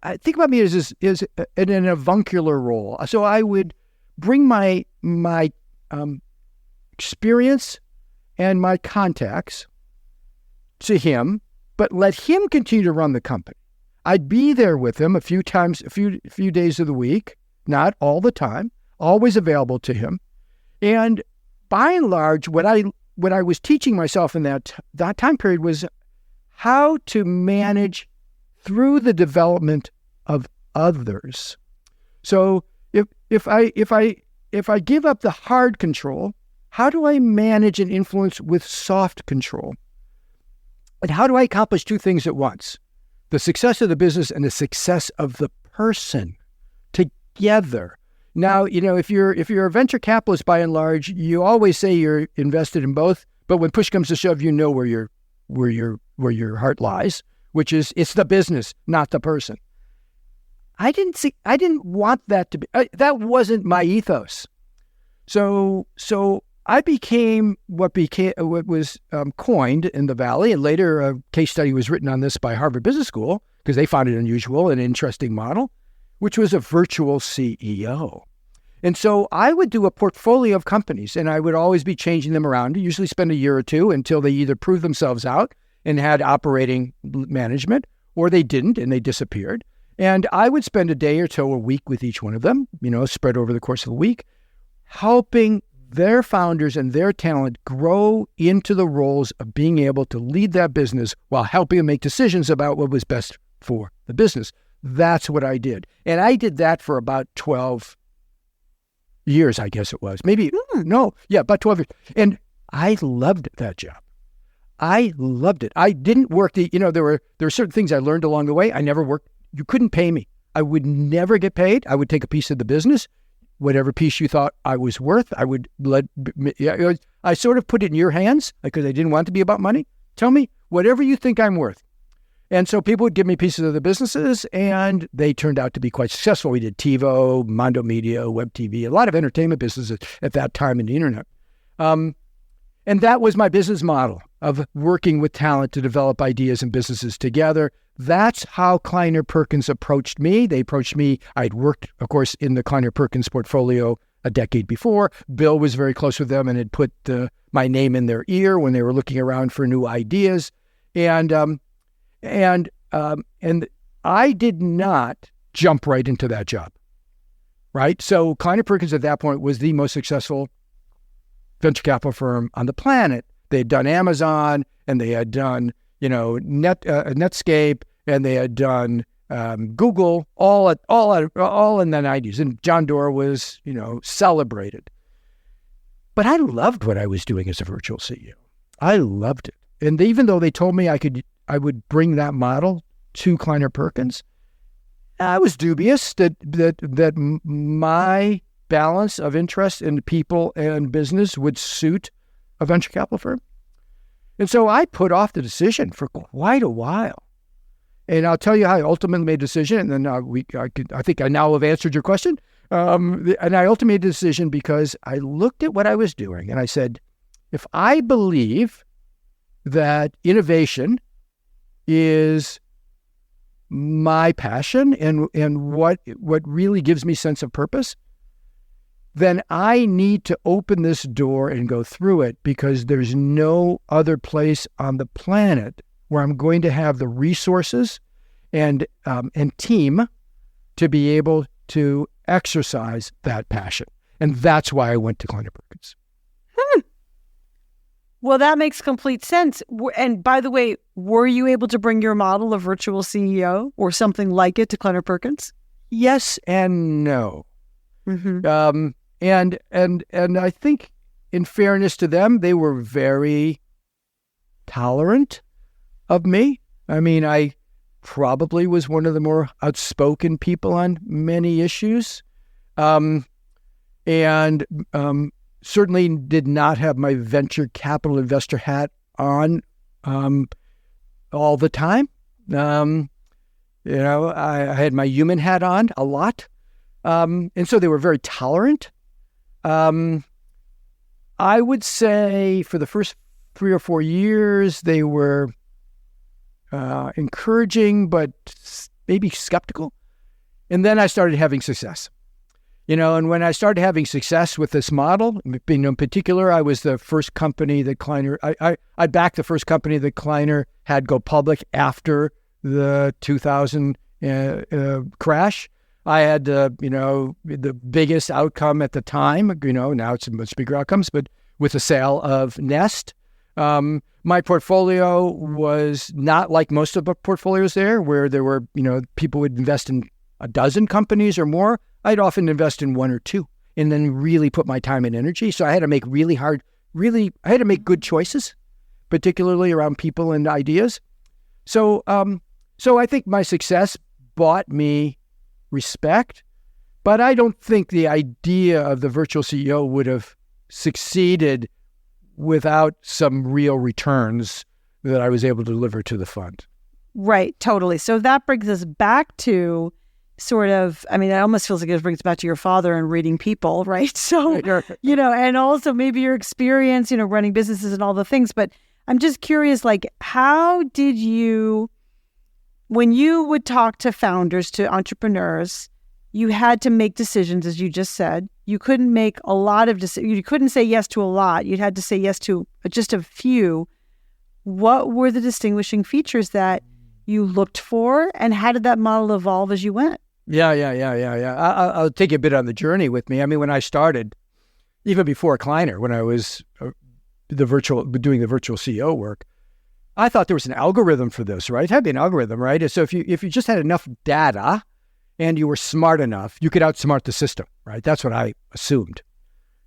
me as in an avuncular role. So I would bring my experience and my contacts to him, but let him continue to run the company. I'd be there with him a few days of the week, not all the time, always available to him. And by and large, what I was teaching myself in that time period was how to manage through the development of others. So if I give up the hard control, how do I manage and influence with soft control? And how do I accomplish two things at once? The success of the business and the success of the person together. Now, if you're a venture capitalist, by and large, you always say you're invested in both, but when push comes to shove, where your heart lies, which is it's the business, not the person. I didn't want that to be. That wasn't my ethos. So I became what was coined in the Valley, and later a case study was written on this by Harvard Business School because they found it unusual and interesting model, which was a virtual CEO. And so I would do a portfolio of companies, and I would always be changing them around, usually spend a year or two until they either proved themselves out and had operating management, or they didn't and they disappeared. And I would spend a day or two a week with each one of them, spread over the course of a week, helping their founders and their talent grow into the roles of being able to lead that business while helping them make decisions about what was best for the business. That's what I did. And I did that for about 12 years, I guess it was. Maybe, about 12 years. And I loved that job. I loved it. I didn't work there were certain things I learned along the way. I never worked. You couldn't pay me. I would never get paid. I would take a piece of the business, whatever piece you thought I was worth. I sort of put it in your hands because I didn't want it to be about money. Tell me whatever you think I'm worth. And so people would give me pieces of the businesses, and they turned out to be quite successful. We did TiVo, Mondo Media, WebTV, a lot of entertainment businesses at that time in the internet. And that was my business model of working with talent to develop ideas and businesses together. That's how Kleiner Perkins approached me. They approached me. I'd worked, of course, in the Kleiner Perkins portfolio a decade before. Bill was very close with them and had put my name in their ear when they were looking around for new ideas. And I did not jump right into that job, right? So Kleiner Perkins at that point was the most successful venture capital firm on the planet. They had done Amazon, and they had done, Netscape, and they had done Google, all in the 90s. And John Doerr was, celebrated. But I loved what I was doing as a virtual CEO. I loved it. And even though they told me I would bring that model to Kleiner Perkins, I was dubious that my balance of interest in people and business would suit a venture capital firm. And so I put off the decision for quite a while. And I'll tell you how I ultimately made a decision, and then I think I now have answered your question. And I ultimately made a decision because I looked at what I was doing, and I said, if I believe that innovation is my passion and what really gives me sense of purpose, then I need to open this door and go through it, because there's no other place on the planet where I'm going to have the resources and team to be able to exercise that passion. And that's why I went to Kleiner Perkins. Well, that makes complete sense. And by the way, were you able to bring your model of virtual CEO or something like it to Kleiner Perkins? Yes and no. Mm-hmm. And I think, in fairness to them, they were very tolerant of me. I mean, I probably was one of the more outspoken people on many issues, and certainly did not have my venture capital investor hat on all the time. I had my human hat on a lot, and so they were very tolerant. I would say for the first 3 or 4 years, they were encouraging, but maybe skeptical. And then I started having success. And when I started having success with this model, in particular, I was the first company that Kleiner, I backed the first company that Kleiner had go public after the 2000 crash. I had, the biggest outcome at the time, now it's much bigger outcomes, but with the sale of Nest. My portfolio was not like most of the portfolios there, where there were, people would invest in a dozen companies or more. I'd often invest in 1 or 2 and then really put my time and energy. So I had to make I had to make good choices, particularly around people and ideas. So I think my success bought me respect, but I don't think the idea of the virtual CEO would have succeeded without some real returns that I was able to deliver to the fund. Right, totally. So that brings us back to sort of, it almost feels like it brings back to your father and reading people, right? So, and also maybe your experience, running businesses and all the things. But I'm just curious, how did you, when you would talk to founders, to entrepreneurs, you had to make decisions, as you just said. You couldn't make a lot of decisions. You couldn't say yes to a lot. You'd had to say yes to just a few. What were the distinguishing features that you looked for, and how did that model evolve as you went? Yeah. I'll take you a bit on the journey with me. When I started, even before Kleiner, when I was doing the virtual CEO work, I thought there was an algorithm for this, right? It had to be an algorithm, right? So if you just had enough data and you were smart enough, you could outsmart the system, right? That's what I assumed.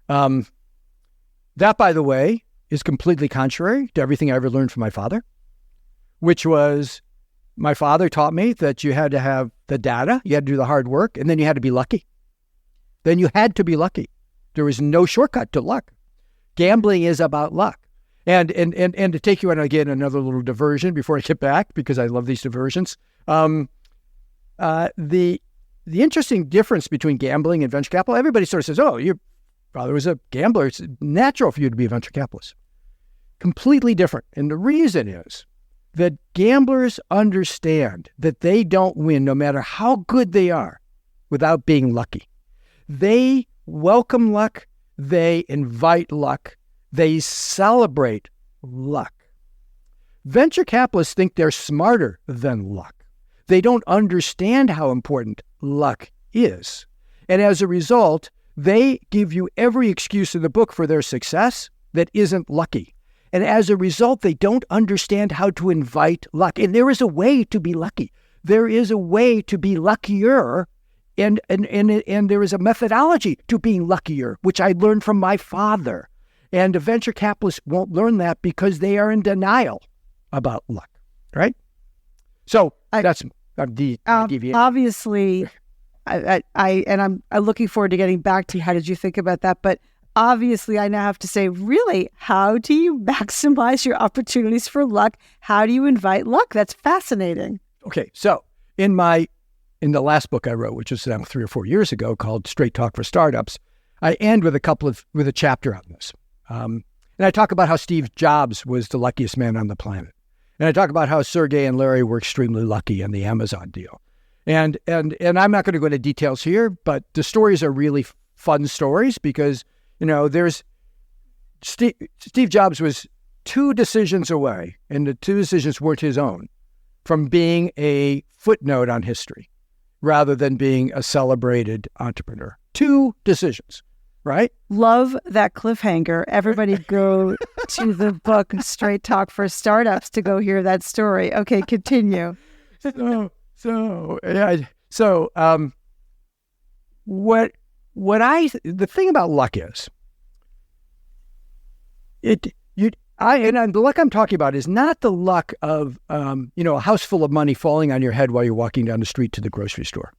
That, by the way, is completely contrary to everything I ever learned from my father, which was my father taught me that you had to have the data, you had to do the hard work, and then you had to be lucky. Then you had to be lucky. There was no shortcut to luck. Gambling is about luck. And to take you on, again, another little diversion before I get back, because I love these diversions. The interesting difference between gambling and venture capital, everybody sort of says, oh, your father was a gambler. It's natural for you to be a venture capitalist. Completely different. And the reason is that gamblers understand that they don't win no matter how good they are without being lucky. They welcome luck. They invite luck. They celebrate luck. Venture capitalists think they're smarter than luck. They don't understand how important luck is. And as a result, they give you every excuse in the book for their success that isn't lucky. And as a result, they don't understand how to invite luck. And there is a way to be lucky. There is a way to be luckier. And there is a methodology to being luckier, which I learned from my father. And a venture capitalist won't learn that because they are in denial about luck, right? So that's deviation. Obviously, I'm looking forward to getting back to you. How did you think about that? But obviously, I now have to say, really, how do you maximize your opportunities for luck? How do you invite luck? That's fascinating. Okay, so in the last book I wrote, which was now 3 or 4 years ago, called Straight Talk for Startups, I end with a chapter on this. And I talk about how Steve Jobs was the luckiest man on the planet. And I talk about how Sergey and Larry were extremely lucky in the Amazon deal. And I'm not going to go into details here, but the stories are really fun stories because, there's Steve Jobs was 2 decisions away, and the 2 decisions weren't his own, from being a footnote on history rather than being a celebrated entrepreneur. 2 decisions. Right? Love that cliffhanger. Everybody go to the book Straight Talk for Startups to go hear that story. Okay, continue. What the thing about luck is, the luck I'm talking about is not the luck of a house full of money falling on your head while you're walking down the street to the grocery store.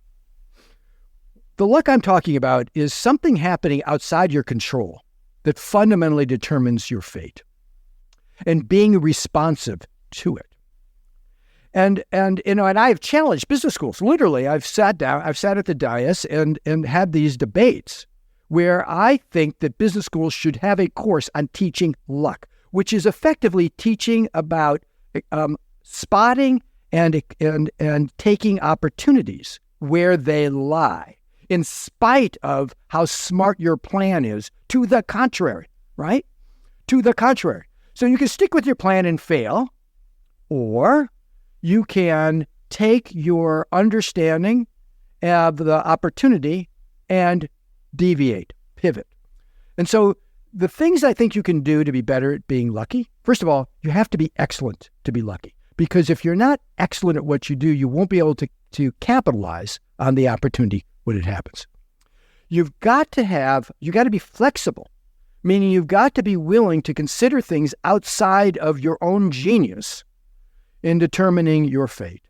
The luck I'm talking about is something happening outside your control that fundamentally determines your fate, and being responsive to it. And I have challenged business schools. Literally, I've sat at the dais and had these debates where I think that business schools should have a course on teaching luck, which is effectively teaching about spotting and taking opportunities where they lie, in spite of how smart your plan is. To the contrary, right? To the contrary. So you can stick with your plan and fail, or you can take your understanding of the opportunity and deviate, pivot. And so the things I think you can do to be better at being lucky, first of all, you have to be excellent to be lucky. Because if you're not excellent at what you do, you won't be able to capitalize on the opportunity when it happens. You've got to be flexible, meaning you've got to be willing to consider things outside of your own genius in determining your fate.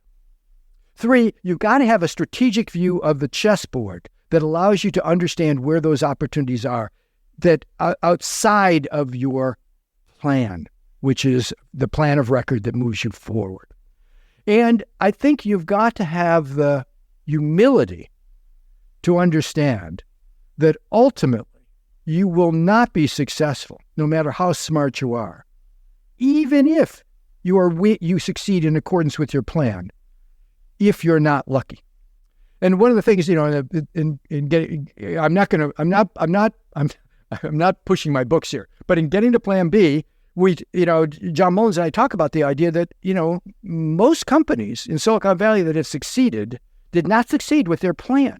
3, you've got to have a strategic view of the chessboard that allows you to understand where those opportunities are that outside of your plan, which is the plan of record that moves you forward. And I think you've got to have the humility to understand that ultimately you will not be successful, no matter how smart you are, even if you succeed in accordance with your plan, if you're not lucky. And one of the things, I'm not pushing my books here, but in getting to Plan B, John Mullins and I talk about the idea that, most companies in Silicon Valley that have succeeded did not succeed with their plan.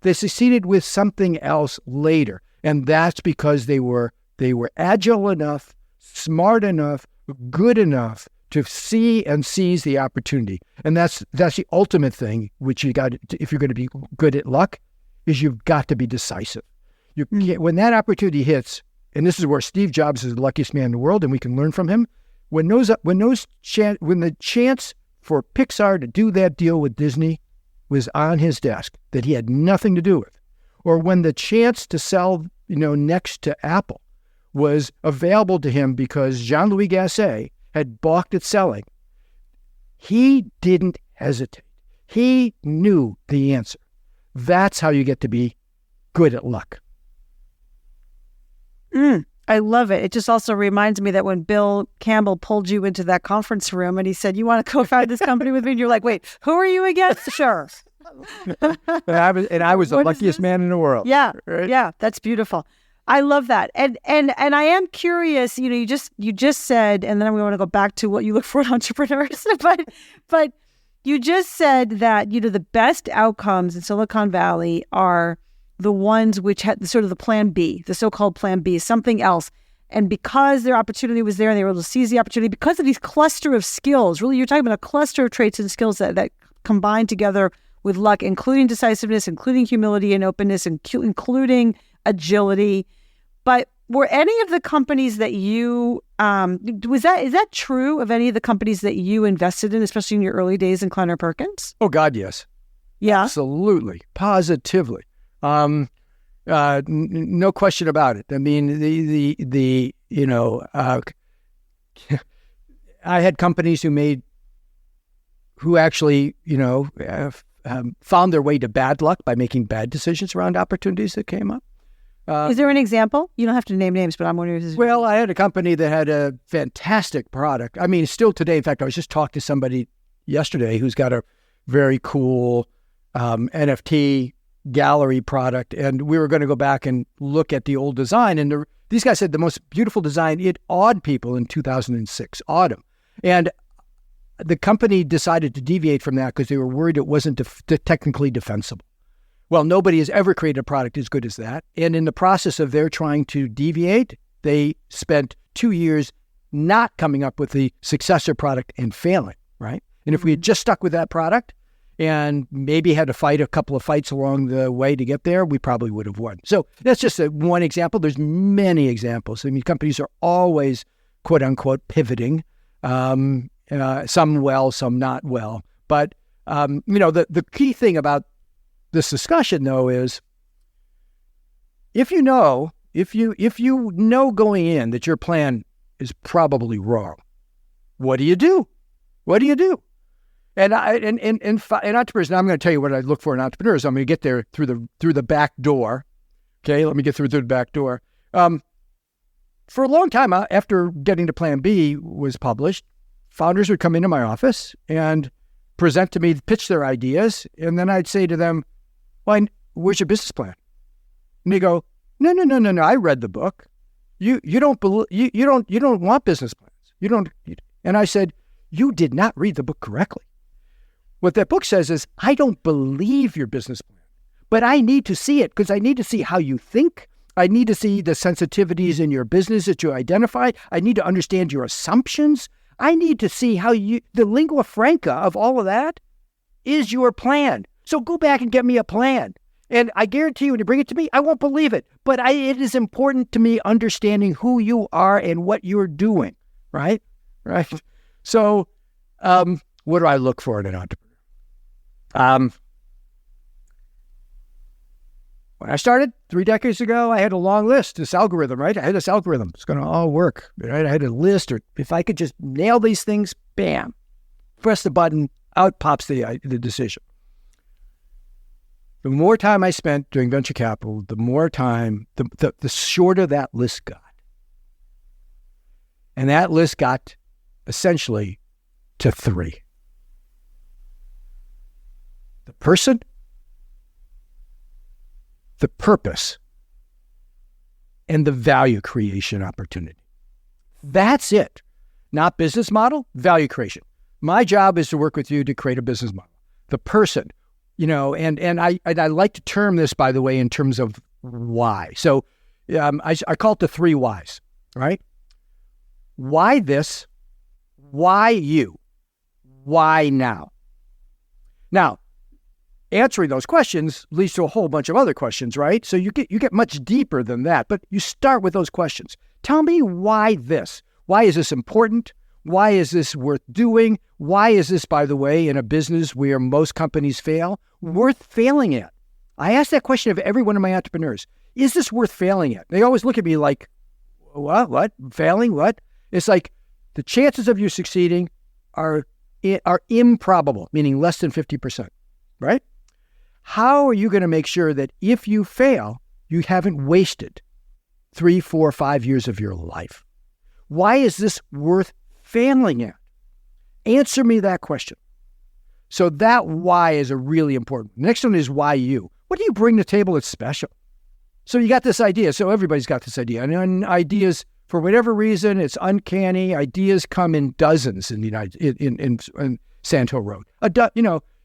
They succeeded with something else later. And that's because they were agile enough, smart enough, good enough to see and seize the opportunity. And that's the ultimate thing, which you got, if you're going to be good at luck, is you've got to be decisive. When that opportunity hits, and this is where Steve Jobs is the luckiest man in the world, and we can learn from him. When the chance for Pixar to do that deal with Disney was on his desk that he had nothing to do with, or when the chance to sell, next to Apple was available to him because Jean-Louis Gasset had balked at selling, he didn't hesitate. He knew the answer. That's how you get to be good at luck. I love it. It just also reminds me that when Bill Campbell pulled you into that conference room and he said, "You want to co-found this company with me?" And you're like, "Wait, who are you again?" Sure. and I was the luckiest man in the world. Yeah. Right? Yeah. That's beautiful. I love that. And I am curious, you just said, and then we want to go back to what you look for in entrepreneurs, but you just said that, the best outcomes in Silicon Valley are the ones which had sort of the plan B, the so-called plan B, something else. And because their opportunity was there and they were able to seize the opportunity, because of these cluster of skills, really, you're talking about a cluster of traits and skills that combine together with luck, including decisiveness, including humility and openness, including agility. But were any of the companies that you, is that true of any of the companies that you invested in, especially in your early days in Kleiner Perkins? Oh, God, yes. Yeah. Absolutely. Positively. No question about it. I mean, I had companies who actually, found their way to bad luck by making bad decisions around opportunities that came up. Is there an example? You don't have to name names, but I'm wondering. Well, I had a company that had a fantastic product. I mean, still today, in fact, I was just talking to somebody yesterday who's got a very cool NFT gallery product, and we were going to go back and look at the old design. And these guys said the most beautiful design. It awed people in 2006, awed them. And the company decided to deviate from that because they were worried it wasn't technically defensible. Well, nobody has ever created a product as good as that. And in the process of their trying to deviate, they spent 2 years not coming up with the successor product and failing, right? And if we had just stuck with that product and maybe had to fight a couple of fights along the way to get there, we probably would have won. So that's just one example. There's many examples. I mean, companies are always, quote unquote, pivoting, some well, some not well. But, the key thing about this discussion, though, is if you know going in that your plan is probably wrong, what do you do? What do you do? And entrepreneurs, now I'm going to tell you what I look for in entrepreneurs. I'm going to get there through the back door. Okay, let me get through the back door. For a long time, after getting to Plan B was published, founders would come into my office and present to me, pitch their ideas, and then I'd say to them, "Well, where's your business plan?" And they go, No. I read the book. You don't want business plans. And I said, "You did not read the book correctly. What that book says is, I don't believe your business plan, but I need to see it because I need to see how you think. I need to see the sensitivities in your business that you identify. I need to understand your assumptions. I need to see how the lingua franca of all of that is your plan. So go back and get me a plan. And I guarantee you, when you bring it to me, I won't believe it. But it is important to me understanding who you are and what you're doing, right? Right. So what do I look for in an entrepreneur? When I started 3 decades ago, I had a long list, this algorithm, right? I had this algorithm. It's going to all work, right? I had a list, or if I could just nail these things, bam, press the button, out pops the decision. The more time I spent doing venture capital, the more time, the shorter that list got. And that list got essentially to 3. The person, the purpose, and the value creation opportunity. That's it. Not business model, value creation. My job is to work with you to create a business model. The person, and I like to term this, by the way, in terms of why. So I call it the 3 whys, right? Why this? Why you? Why now? Now, answering those questions leads to a whole bunch of other questions, right? So you get much deeper than that, but you start with those questions. Tell me why this. Why is this important? Why is this worth doing? Why is this, by the way, in a business where most companies fail, worth failing at? I ask that question of every one of my entrepreneurs. Is this worth failing at? They always look at me like, what? Failing? What? It's like the chances of you succeeding are improbable, meaning less than 50%, right? How are you going to make sure that if you fail, you haven't wasted 3, 4, 5 years of your life? Why is this worth failing at? Answer me that question. So that why is a really important. The next one is why you. What do you bring to the table that's special? So you got this idea. So everybody's got this idea. And ideas, for whatever reason, it's uncanny. Ideas come in dozens in the in Sand Hill Road.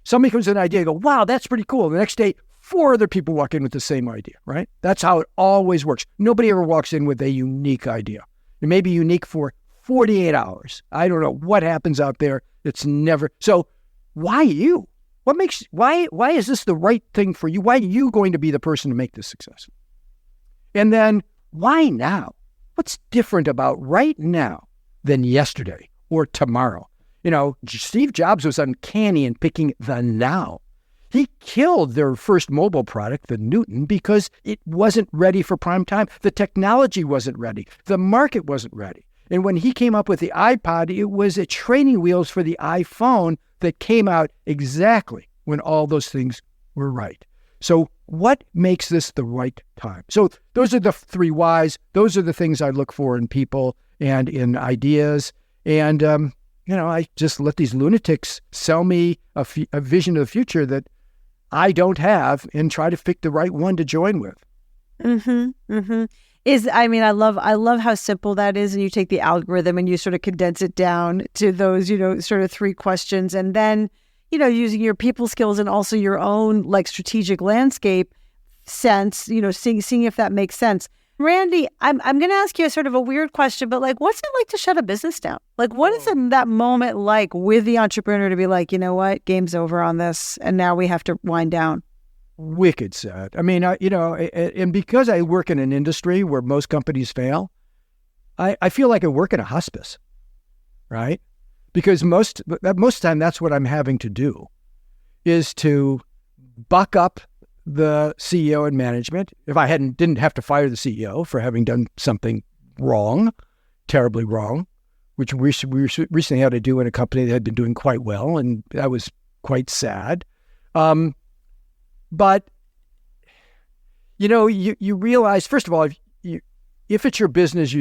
Somebody comes with an idea, go, wow, that's pretty cool. The next day, 4 other people walk in with the same idea, right? That's how it always works. Nobody ever walks in with a unique idea. It may be unique for 48 hours. I don't know what happens out there. It's never. So why you? Why is this the right thing for you? Why are you going to be the person to make this successful? And then why now? What's different about right now than yesterday or tomorrow? Steve Jobs was uncanny in picking the now. He killed their first mobile product, the Newton, because it wasn't ready for prime time. The technology wasn't ready. The market wasn't ready. And when he came up with the iPod, it was a training wheels for the iPhone that came out exactly when all those things were right. So what makes this the right time? So those are the 3 whys. Those are the things I look for in people and in ideas. And, I just let these lunatics sell me a vision of the future that I don't have and try to pick the right one to join with. Mm-hmm. Mm-hmm. I love how simple that is. And you take the algorithm and you sort of condense it down to those, sort of 3 questions. And then, using your people skills and also your own like strategic landscape sense, seeing if that makes sense. Randy, I'm going to ask you a sort of a weird question, but like, what's it like to shut a business down? Like, what is it that moment like with the entrepreneur to be like, you know what, game's over on this, and now we have to wind down? Wicked sad. And because I work in an industry where most companies fail, I feel like I work in a hospice, right? Because most of the time, that's what I'm having to do, is to buck up the CEO and management. If I didn't have to fire the CEO for having done something wrong, terribly wrong, which we recently had to do in a company that had been doing quite well, and that was quite sad. But you realize, first of all, if it's your business,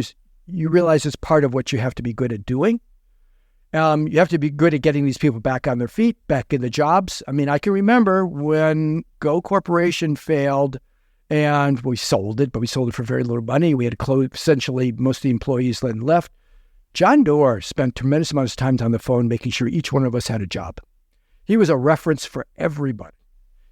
you realize it's part of what you have to be good at doing. You have to be good at getting these people back on their feet, back in the jobs. I can remember when GO Corporation failed and we sold it, but we sold it for very little money. We had to close, essentially most of the employees then left. John Doerr spent tremendous amounts of time on the phone making sure each one of us had a job. He was a reference for everybody.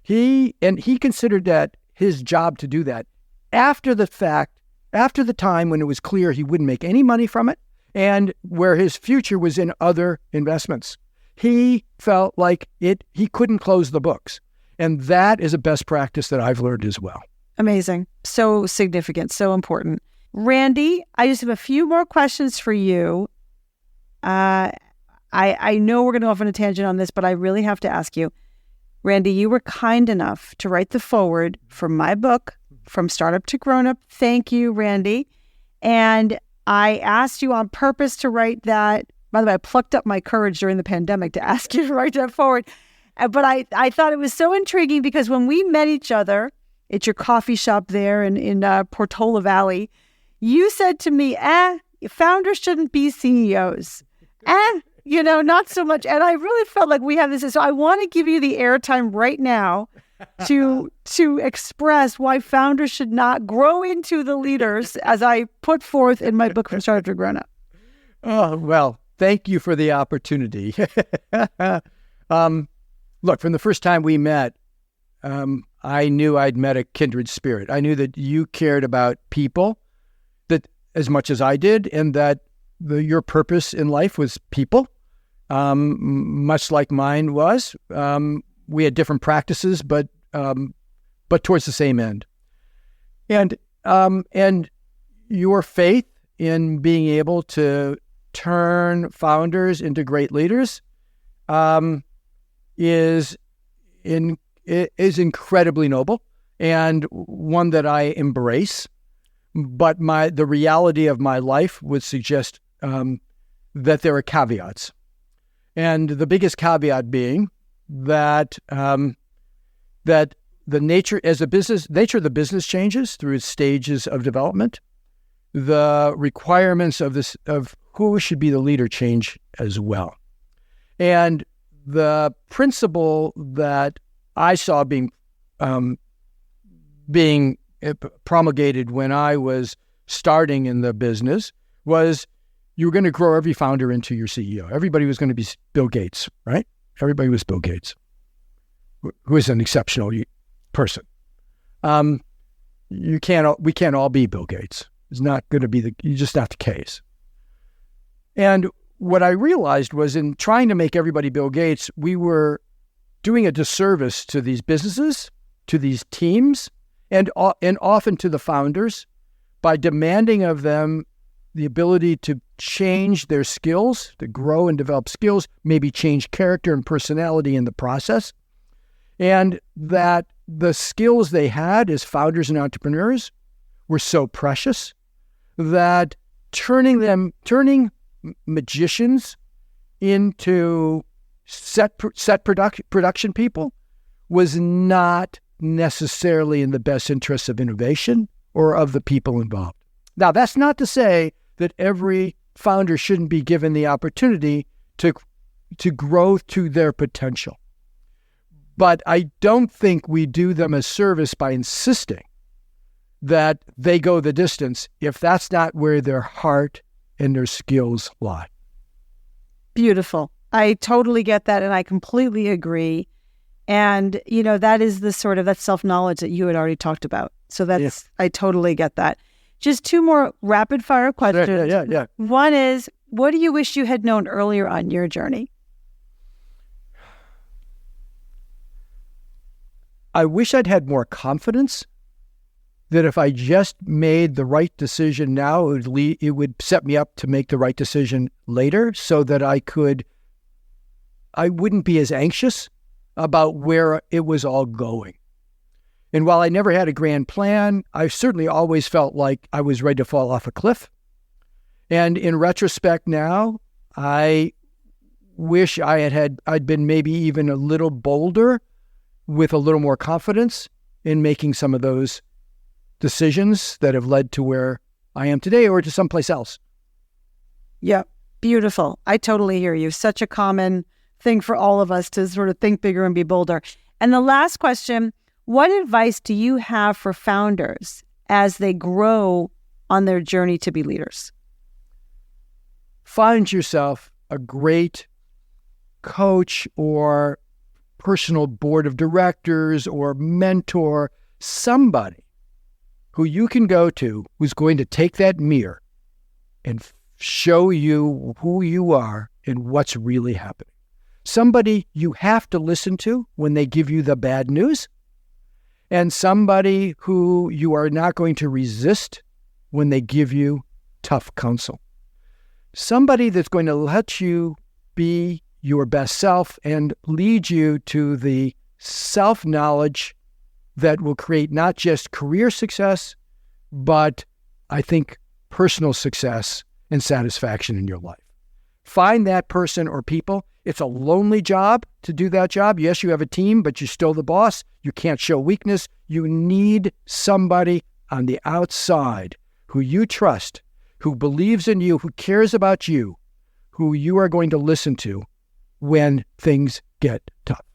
He considered that his job to do that after the fact, after the time when it was clear he wouldn't make any money from it, and where his future was in other investments. He felt like he couldn't close the books. And that is a best practice that I've learned as well. Amazing. So significant, so important. Randy, I just have a few more questions for you. I know we're going to go off on a tangent on this, but I really have to ask you. Randy, you were kind enough to write the foreword for my book, From Startup to Grown Up. Thank you, Randy. And I asked you on purpose to write that. By the way, I plucked up my courage during the pandemic to ask you to write that forward. But I thought it was so intriguing because when we met each other at your coffee shop there in Portola Valley, you said to me, founders shouldn't be CEOs. Not so much. And I really felt like we have this. So I want to give you the airtime right now to express why founders should not grow into the leaders as I put forth in my book, From Startup to Grown Up. Oh, well, thank you for the opportunity. Look, from the first time we met, I knew I'd met a kindred spirit. I knew that you cared about people that as much as I did, and that your purpose in life was people, much like mine was. we had different practices, but towards the same end. And your faith in being able to turn founders into great leaders is incredibly noble and one that I embrace. But the reality of my life would suggest that there are caveats, and the biggest caveat being that that the nature of the business changes through its stages of development. The requirements of who should be the leader change as well. And the principle that I saw being promulgated when I was starting in the business was you were going to grow every founder into your CEO. Everybody was going to be Bill Gates, right? Everybody was Bill Gates, who is an exceptional person. We can't all be Bill Gates. It's not going to be just not the case. And what I realized was in trying to make everybody Bill Gates, we were doing a disservice to these businesses, to these teams, and often to the founders by demanding of them the ability to change their skills, to grow and develop skills, maybe change character and personality in the process, and that the skills they had as founders and entrepreneurs were so precious that turning magicians into set production people was not necessarily in the best interests of innovation or of the people involved. Now, that's not to say that every founder shouldn't be given the opportunity to grow to their potential. But I don't think we do them a service by insisting that they go the distance if that's not where their heart and their skills lie. Beautiful. I totally get that, and I completely agree. And, that is the sort of that self-knowledge that you had already talked about. So that's, I totally get that. Just two more rapid fire questions. Yeah. One is, what do you wish you had known earlier on your journey? I wish I'd had more confidence that if I just made the right decision now, it would set me up to make the right decision later so that I wouldn't be as anxious about where it was all going. And while I never had a grand plan, I certainly always felt like I was ready to fall off a cliff. And in retrospect now, I wish I'd been maybe even a little bolder with a little more confidence in making some of those decisions that have led to where I am today or to someplace else. Yeah, beautiful. I totally hear you. Such a common thing for all of us to sort of think bigger and be bolder. And the last question, what advice do you have for founders as they grow on their journey to be leaders? Find yourself a great coach or personal board of directors or mentor, somebody who you can go to who's going to take that mirror and show you who you are and what's really happening. Somebody you have to listen to when they give you the bad news, and somebody who you are not going to resist when they give you tough counsel. Somebody that's going to let you be your best self and lead you to the self-knowledge that will create not just career success, but I think personal success and satisfaction in your life. Find that person or people. It's a lonely job to do that job. Yes, you have a team, but you're still the boss. You can't show weakness. You need somebody on the outside who you trust, who believes in you, who cares about you, who you are going to listen to when things get tough.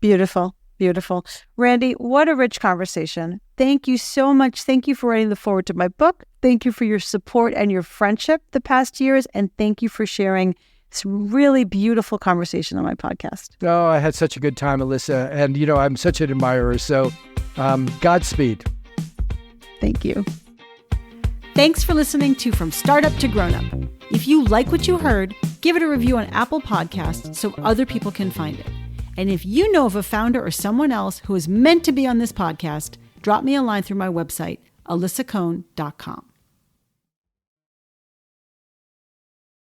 Beautiful. Beautiful. Randy, what a rich conversation. Thank you so much. Thank you for writing the foreword to my book. Thank you for your support and your friendship the past years. And thank you for sharing this really beautiful conversation on my podcast. Oh, I had such a good time, Alyssa. And, I'm such an admirer. So Godspeed. Thank you. Thanks for listening to From Startup to Grown Up. If you like what you heard, give it a review on Apple Podcasts so other people can find it. And if you know of a founder or someone else who is meant to be on this podcast, drop me a line through my website, alyssacohn.com.